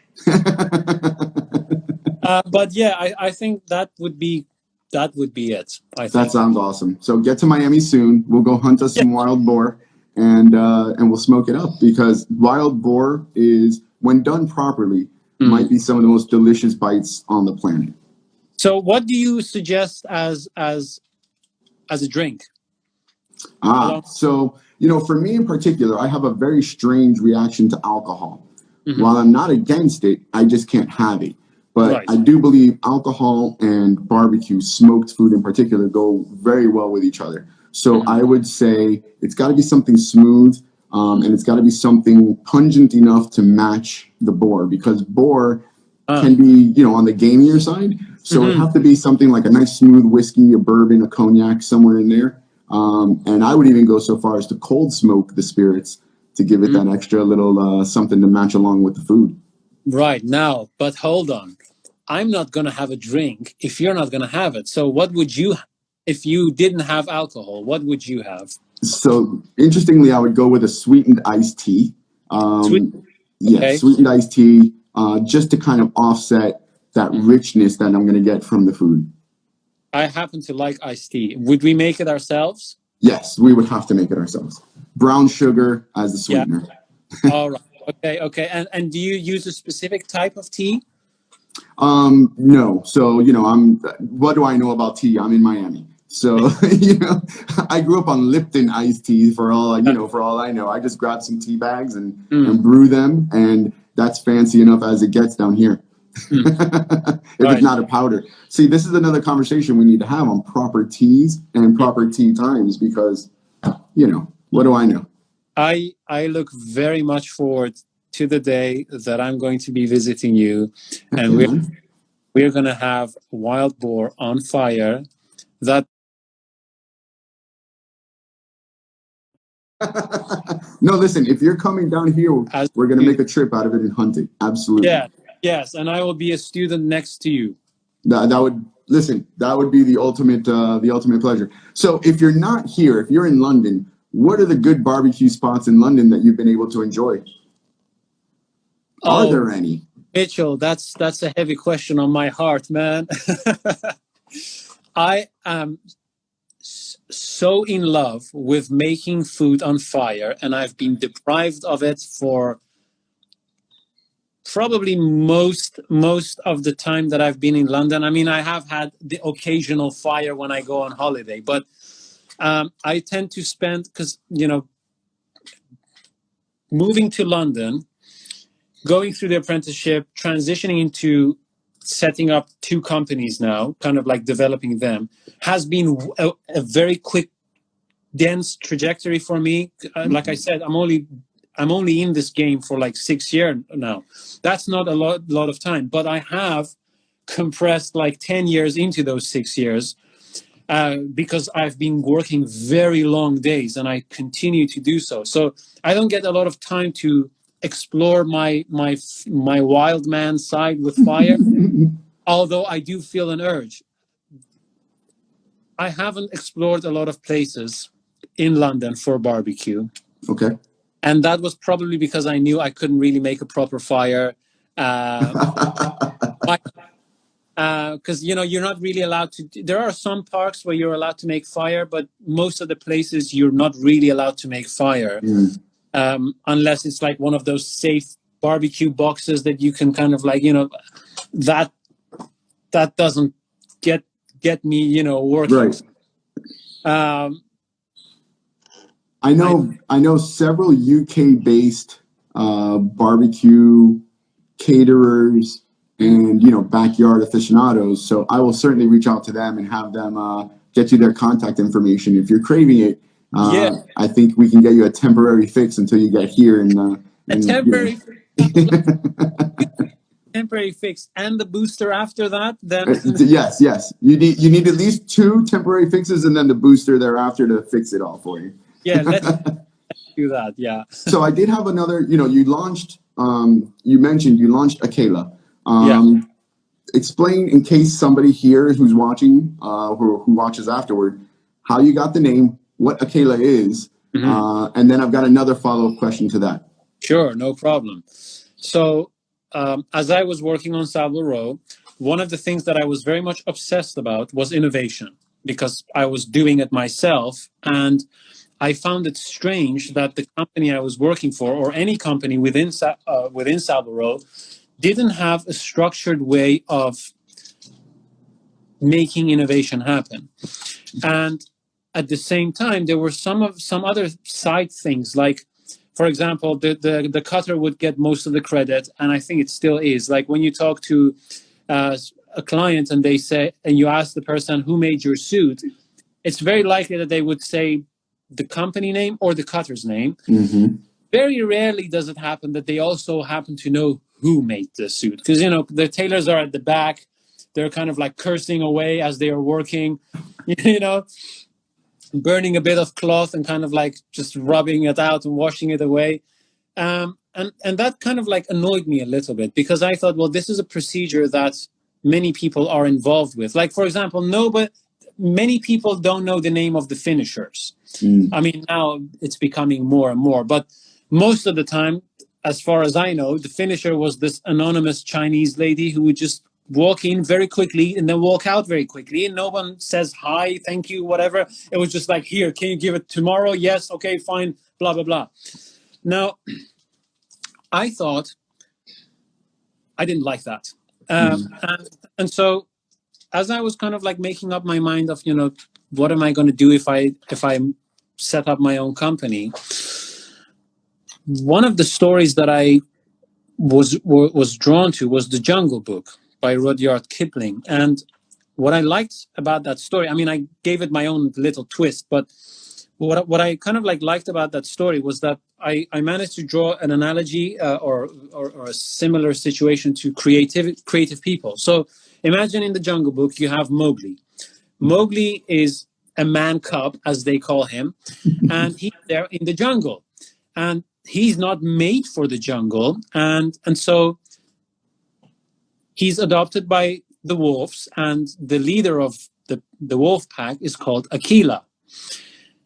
But yeah, I think that would be it. I think. That sounds awesome. So get to Miami soon. We'll go hunt us some wild boar, and we'll smoke it up, because wild boar is, when done properly, might be some of the most delicious bites on the planet. So what do you suggest as a drink? So, for me in particular, I have a very strange reaction to alcohol. While I'm not against it, I just can't have it. But I do believe alcohol and barbecue, smoked food in particular, go very well with each other. So I would say it's got to be something smooth, and it's got to be something pungent enough to match the boar, because boar can be, on the gamier side. So it'd have to be something like a nice smooth whiskey, a bourbon, a cognac, somewhere in there. And I would even go so far as to cold smoke the spirits to give it that extra little something to match along with the food. Right now, but hold on. I'm not going to have a drink if you're not going to have it. So what would you, if you didn't have alcohol, what would you have? So interestingly, I would go with a sweetened iced tea. Sweetened iced tea, just to kind of offset that richness that I'm going to get from the food. I happen to like iced tea. Would we make it ourselves? Yes, we would have to make it ourselves. Brown sugar as the sweetener. Yeah. All right. Okay. And do you use a specific type of tea? No. So, what do I know about tea? I'm in Miami. So, I grew up on Lipton iced tea for all I know. I just grab some tea bags and brew them, and that's fancy enough as it gets down here. If it's not a powder. See, this is another conversation we need to have on proper teas and proper tea times, because, what do I know? I look very much forward to the day that I'm going to be visiting you, and we're going to have wild boar on fire. That No, listen, if you're coming down here, we're going to make a trip out of it and hunt it. Absolutely. Yeah. Yes, and I will be a student next to you. That would be the ultimate pleasure. So if you're not here, if you're in London, what are the good barbecue spots in London that you've been able to enjoy? Are there any? Mitchell, that's a heavy question on my heart, man. I am so in love with making food on fire, and I've been deprived of it for probably most of the time that I've been in London. I mean, I have had the occasional fire when I go on holiday, but I tend to spend, because, moving to London, going through the apprenticeship, transitioning into setting up 2 companies now, kind of like developing them, has been a very quick, dense trajectory for me. Like I said, I'm only I'm only in this game for like 6 years now. That's not a lot of time, but I have compressed like 10 years into those 6 years because I've been working very long days and I continue to do so. So I don't get a lot of time to explore my wild man side with fire, although I do feel an urge. I haven't explored a lot of places in London for barbecue. Okay. And that was probably because I knew I couldn't really make a proper fire. Because you're not really allowed to. There are some parks where you're allowed to make fire, but most of the places you're not really allowed to make fire, unless it's like one of those safe barbecue boxes that you can kind of like that doesn't get me working. Right. I know several UK based barbecue caterers and backyard aficionados, so I will certainly reach out to them and have them get you their contact information if you're craving it. I think we can get you a temporary fix until you get here. A temporary temporary fix and the booster after that. Then yes, you need at least 2 temporary fixes and then the booster thereafter to fix it all for you. Yeah, let's do that. Yeah. So I did have another. You launched. You mentioned you launched AKEILÄ. Explain, in case somebody here who's watching, who watches afterward, how you got the name, what AKEILÄ is, and then I've got another follow-up question to that. Sure, no problem. So as I was working on Savile Row, one of the things that I was very much obsessed about was innovation, because I was doing it myself, and I found it strange that the company I was working for, or any company within Savile Row, didn't have a structured way of making innovation happen. And at the same time, there were some other side things, like, for example, the cutter would get most of the credit, and I think it still is. Like when you talk to a client and they say, and you ask the person who made your suit, it's very likely that they would say the company name or the cutter's name. Very rarely does it happen that they also happen to know who made the suit, because the tailors are at the back, they're kind of like cursing away as they are working, burning a bit of cloth and kind of like just rubbing it out and washing it away, and that kind of like annoyed me a little bit, because I thought, well, this is a procedure that many people are involved with. Like, for example, many people don't know the name of the finishers. I mean, now it's becoming more and more, but most of the time, as far as I know, the finisher was this anonymous Chinese lady who would just walk in very quickly and then walk out very quickly, and no one says hi, thank you, whatever. It was just like, here, can you give it tomorrow? Yes, okay, fine, blah, blah, blah. Now, I thought I didn't like that. And so as I was kind of like making up my mind of, what am I going to do if I set up my own company, one of the stories that I was drawn to was The Jungle Book by Rudyard Kipling. And what I liked about that story, I mean, I gave it my own little twist, but what I kind of like liked about that story was that I managed to draw an analogy or a similar situation to creative people. So imagine in The Jungle Book, you have Mowgli. Mowgli is a man cub, as they call him, and he's there in the jungle. And he's not made for the jungle, and so he's adopted by the wolves, and the leader of the wolf pack is called AKEILÄ.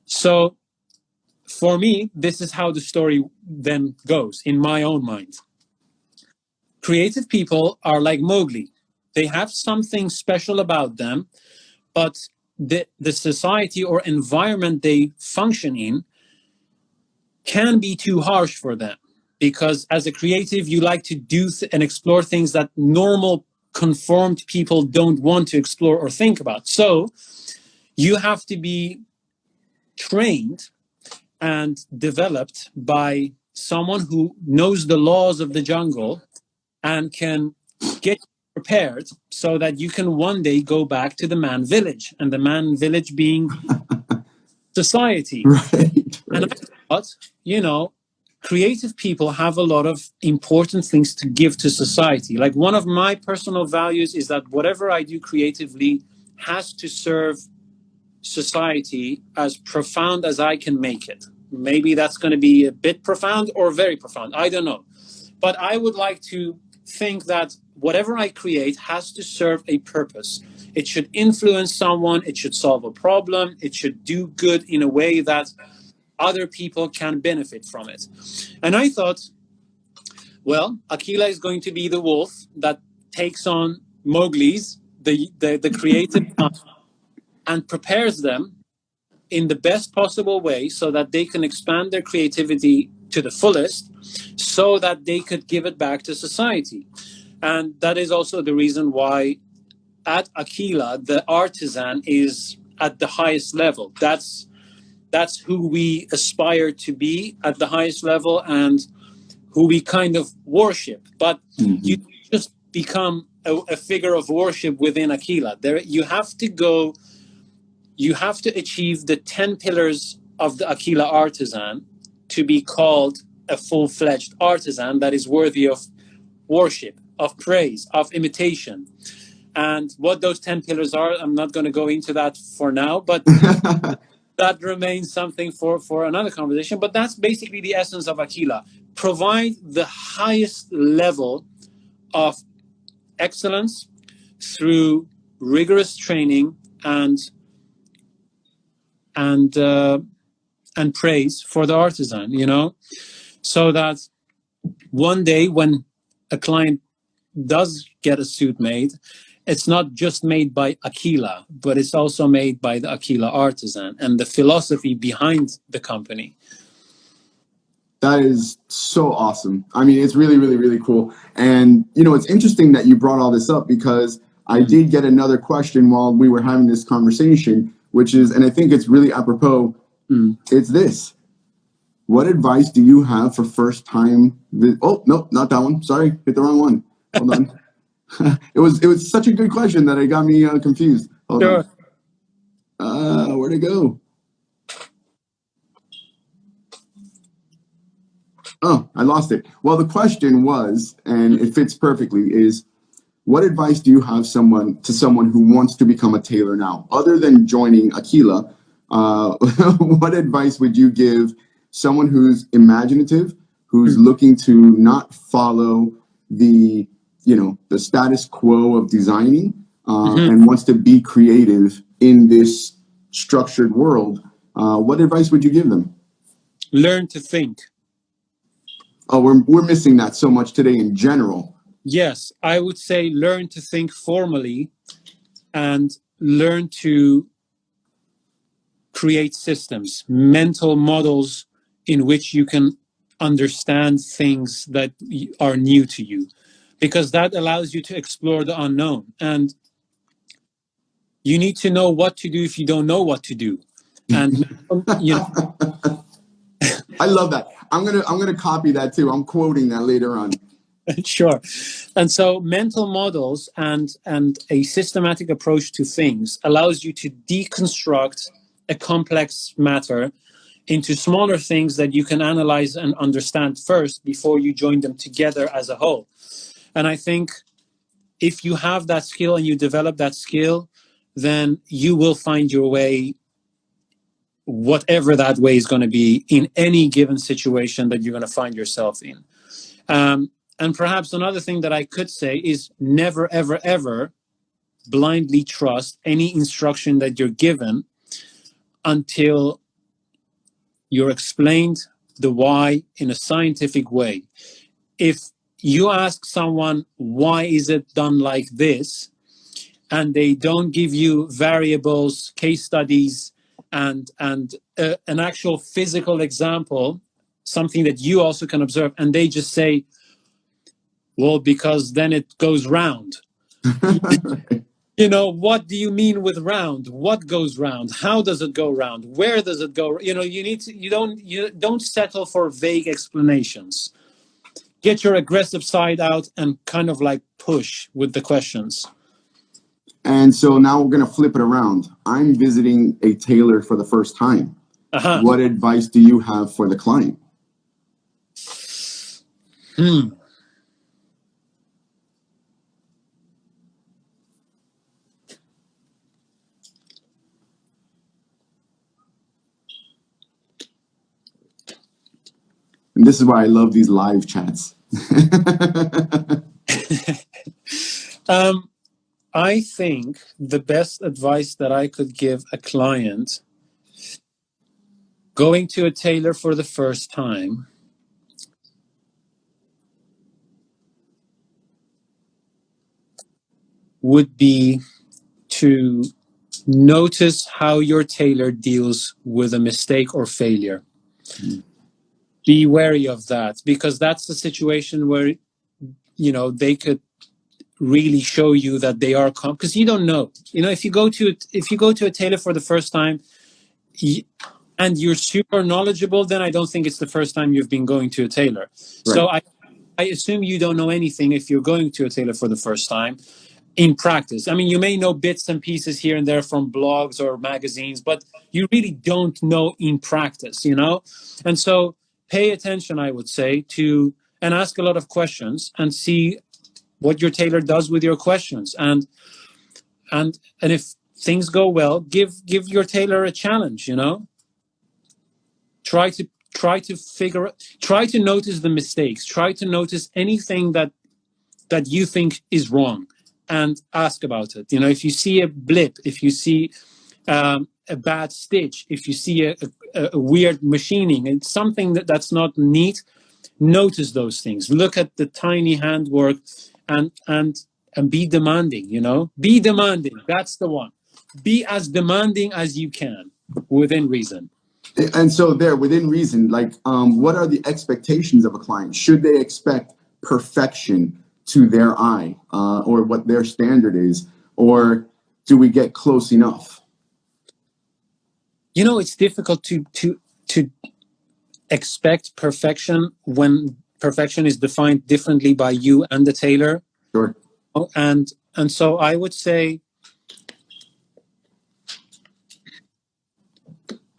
So for me, this is how the story then goes in my own mind. Creative people are like Mowgli. They have something special about them, but the society or environment they function in can be too harsh for them, because as a creative, you like to do and explore things that normal conformed people don't want to explore or think about. So you have to be trained and developed by someone who knows the laws of the jungle and can get prepared so that you can one day go back to the man village, and the man village being society. Right. And I thought, creative people have a lot of important things to give to society. Like, one of my personal values is that whatever I do creatively has to serve society as profound as I can make it. Maybe that's going to be a bit profound or very profound. I don't know. But I would like to think that whatever I create has to serve a purpose. It should influence someone. It should solve a problem. It should do good in a way that other people can benefit from it. And I thought, well, AKEILÄ is going to be the wolf that takes on Mowgli's, the creative, and prepares them in the best possible way so that they can expand their creativity to the fullest, so that they could give it back to society. And that is also the reason why at AKEILÄ, the artisan is at the highest level. That's who we aspire to be at the highest level, and who we kind of worship. But you just become a figure of worship within AKEILÄ. There, you have to achieve the 10 pillars of the AKEILÄ artisan to be called a full-fledged artisan that is worthy of worship, of praise, of imitation. And what those 10 pillars are, I'm not going to go into that for now, but that remains something for another conversation. But that's basically the essence of AKEILÄ. Provide the highest level of excellence through rigorous training and praise for the artisan, so that one day when a client does get a suit made, it's not just made by AKEILÄ, but it's also made by the AKEILÄ artisan and the philosophy behind the company. That is so awesome. I mean, it's really, really, really cool. And, it's interesting that you brought all this up, because I did get another question while we were having this conversation, which is, and I think it's really apropos, it's this. What advice do you have for first time? Oh, no, not that one. Sorry, hit the wrong one. Hold on. It was such a good question that it got me confused. Hold Sure. on. Where'd it go? Oh, I lost it. Well, the question was, and it fits perfectly, is what advice do you have to someone who wants to become a tailor now? Other than joining AKEILÄ, what advice would you give someone who's imaginative, who's looking to not follow the status quo of designing, and wants to be creative in this structured world? What advice would you give them? Learn to think. Oh, we're missing that so much today in general. Yes, I would say learn to think formally and learn to create systems, mental models in which you can understand things that are new to you, because that allows you to explore the unknown. And you need to know what to do if you don't know what to do. And I love that. I'm gonna copy that too. I'm quoting that later on. Sure. And so mental models and a systematic approach to things allows you to deconstruct a complex matter into smaller things that you can analyze and understand first before you join them together as a whole. And I think if you have that skill and you develop that skill, then you will find your way, whatever that way is going to be, in any given situation that you're going to find yourself in. And perhaps another thing that I could say is never, ever, ever blindly trust any instruction that you're given until you're explained the why in a scientific way. If you ask someone, why is it done like this, and they don't give you variables, case studies, and an actual physical example, something that you also can observe, and they just say, well, because then it goes round. What do you mean with round? What goes round? How does it go round? Where does it go? You don't settle for vague explanations. Get your aggressive side out and kind of like push with the questions. And so now we're going to flip it around. I'm visiting a tailor for the first time. What advice do you have for the client? Hmm. And this is why I love these live chats. I think the best advice that I could give a client going to a tailor for the first time would be to notice how your tailor deals with a mistake or failure. Be wary of that, because that's the situation where, you know, they could really show you that they are because you don't know. You know, if you go to a tailor for the first time and you're super knowledgeable, then I don't think it's the first time you've been going to a tailor. Right. So I assume you don't know anything if you're going to a tailor for the first time. In practice, I mean, you may know bits and pieces here and there from blogs or magazines, but you really don't know in practice, you know? And so pay attention, I would say, to and ask a lot of questions and see what your tailor does with your questions. And if things go well, give your tailor a challenge, you know? Try to notice the mistakes, try to notice anything that you think is wrong, and ask about it. You know, if you see a blip, if you see a bad stitch, if you see a weird machining, it's something that's not neat, notice those things. Look at the tiny handwork and be demanding, you know? Be demanding. That's the one. Be as demanding as you can within reason. And so there, within reason, like, what are the expectations of a client? Should they expect perfection to their eye, or what their standard is, or do we get close enough? You know, it's difficult to expect perfection when perfection is defined differently by you and the tailor. Sure. And so I would say,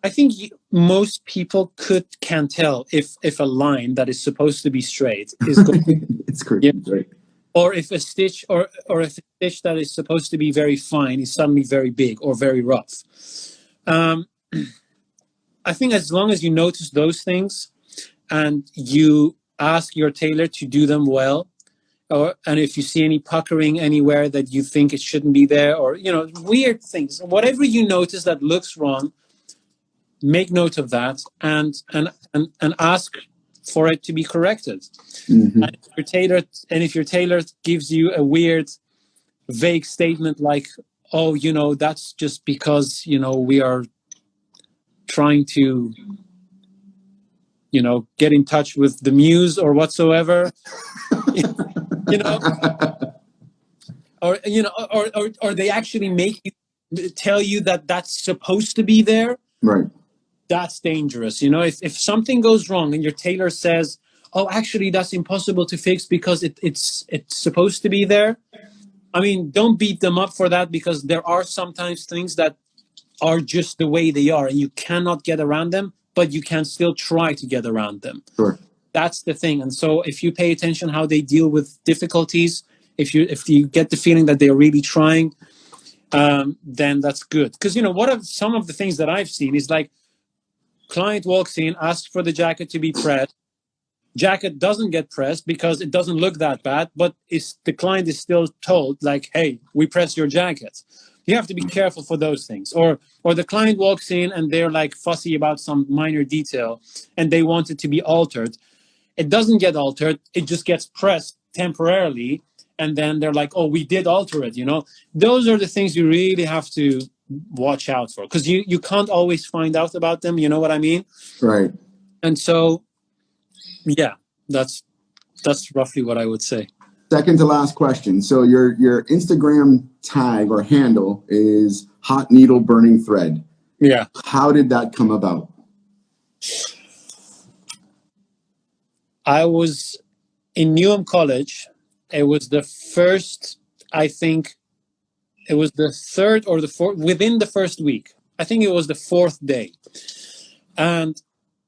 I think most people can tell if a line that is supposed to be straight is going it's correct, right? Or if a stitch or if a stitch that is supposed to be very fine is suddenly very big or very rough. I think as long as you notice those things and you ask your tailor to do them well, and if you see any puckering anywhere that you think it shouldn't be there, or, you know, weird things, whatever you notice that looks wrong, make note of that and ask for it to be corrected. Mm-hmm. And if your tailor gives you a weird, vague statement like, "Oh, you know, that's just because, you know, we are trying to, you know, get in touch with the muse or whatsoever," you know, or, you know, or they actually make you tell you that that's supposed to be there. Right. That's dangerous. You know, if something goes wrong and your tailor says, "Oh, actually, that's impossible to fix because it's supposed to be there," I mean, don't beat them up for that, because there are sometimes things that are just the way they are and you cannot get around them, but you can still try to get around them. Sure. That's the thing. And so if you pay attention how they deal with difficulties, if you get the feeling that they're really trying, then that's good. Because, you know, some of the things that I've seen is like, client walks in, asks for the jacket to be pressed. Jacket doesn't get pressed because it doesn't look that bad, but the client is still told, like, "Hey, we press your jacket." You have to be careful for those things. Or the client walks in and they're like fussy about some minor detail and they want it to be altered. It doesn't get altered. It just gets pressed temporarily. And then they're like, "Oh, we did alter it," you know? Those are the things you really have to watch out for, because you can't always find out about them. You know what I mean? Right. And so, yeah, that's roughly what I would say. Second to last question. So your Instagram tag or handle is Hotneedleandburningthread. Yeah. How did that come about? I was in Newham College. It was the first, I think it was the third or the fourth, within the first week. I think it was the fourth day. And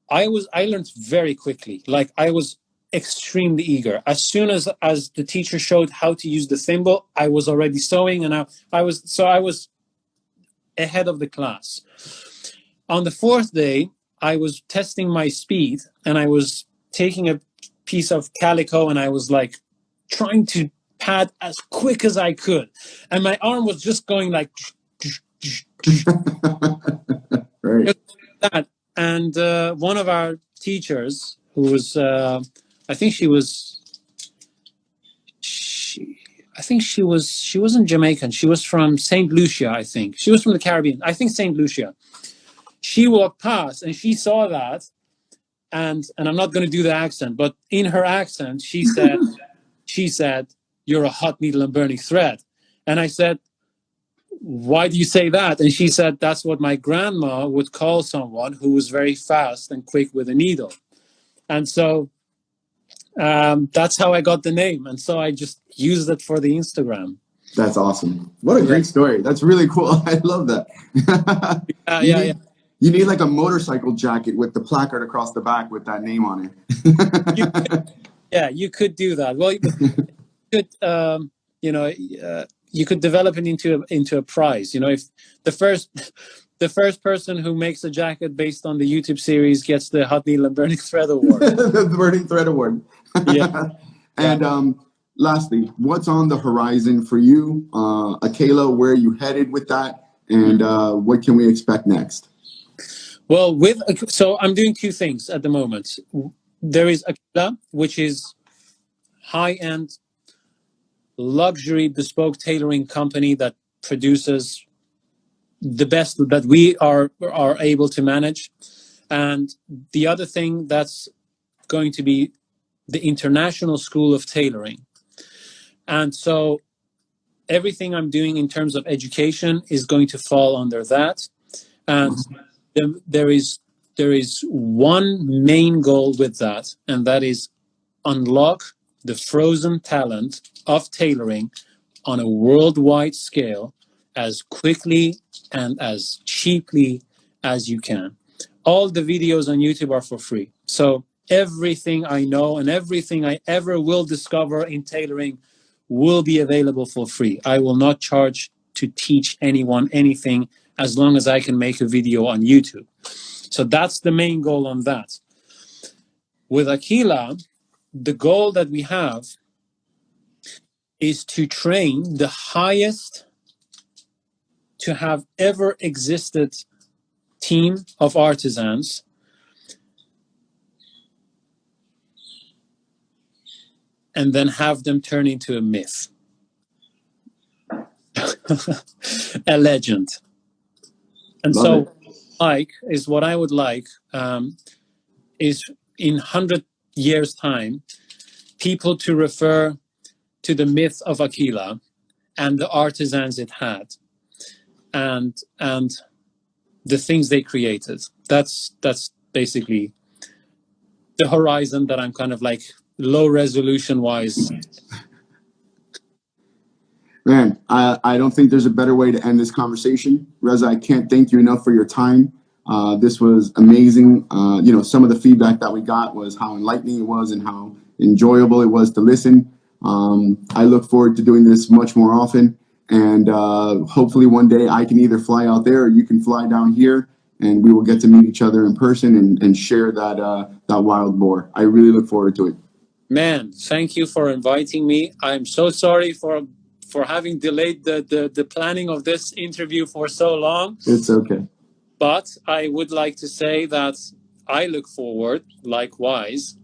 I learned very quickly. Like, I was extremely eager. As soon as the teacher showed how to use the thimble, I was already sewing, and I was ahead of the class. On the fourth day, I was testing my speed, and I was taking a piece of calico, and I was like trying to pad as quick as I could, and my arm was just going like Right. that. And one of our teachers, who was, I think she wasn't Jamaican. She was from Saint Lucia, I think. She was from the Caribbean. I think Saint Lucia. She walked past and she saw that, and I'm not going to do the accent, but in her accent, she said, "You're a hot needle and burning thread." And I said, "Why do you say that?" And she said, "That's what my grandma would call someone who was very fast and quick with a needle." And so that's how I got the name. And so I just used it for the Instagram. That's awesome. What a great story. That's really cool. I love that. You need like a motorcycle jacket with the placard across the back with that name on it. You could do that. Well, you could develop it into a prize. If the first person who makes a jacket based on the YouTube series gets the Hot Needle and Burning Thread Award. The Burning Thread Award. Yeah. And lastly, what's on the horizon for you? AKEILÄ, where are you headed with that? And what can we expect next? Well, so I'm doing two things at the moment. There is AKEILÄ, which is high-end luxury bespoke tailoring company that produces the best that we are able to manage. And the other thing that's going to be the International School of Tailoring. And so everything I'm doing in terms of education is going to fall under that. And there is one main goal with that, and that is unlock the frozen talent of tailoring on a worldwide scale as quickly and as cheaply as you can. All the videos on YouTube are for free. So everything I know and everything I ever will discover in tailoring will be available for free. I will not charge to teach anyone anything as long as I can make a video on YouTube. So that's the main goal on that. With AKEILÄ, the goal that we have is to train the highest to have ever existed team of artisans and then have them turn into a myth. A legend. And Love it. What I would like is in 100 years' time, people to refer to the myth of AKEILÄ and the artisans it had and the things they created. That's basically the horizon that I'm kind of like low resolution wise. Man, I don't think there's a better way to end this conversation. Reza, I can't thank you enough for your time. This was amazing. Some of the feedback that we got was how enlightening it was and how enjoyable it was to listen. I look forward to doing this much more often. And hopefully one day I can either fly out there or you can fly down here and we will get to meet each other in person and share that wild boar. I really look forward to it. Man, thank you for inviting me. I'm so sorry for having delayed the planning of this interview for so long. It's okay. But I would like to say that I look forward, likewise,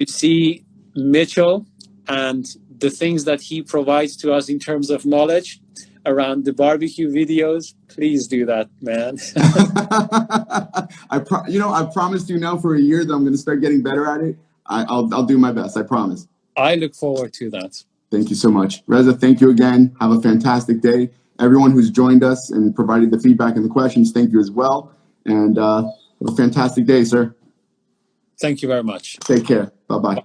to see Mitchell and the things that he provides to us in terms of knowledge around the barbecue videos. Please do that, man. I promised you now for a year that I'm going to start getting better at it. I'll do my best. I promise. I look forward to that. Thank you so much. Reza, thank you again. Have a fantastic day. Everyone who's joined us and provided the feedback and the questions, thank you as well. And have a fantastic day, sir. Thank you very much. Take care. Bye-bye.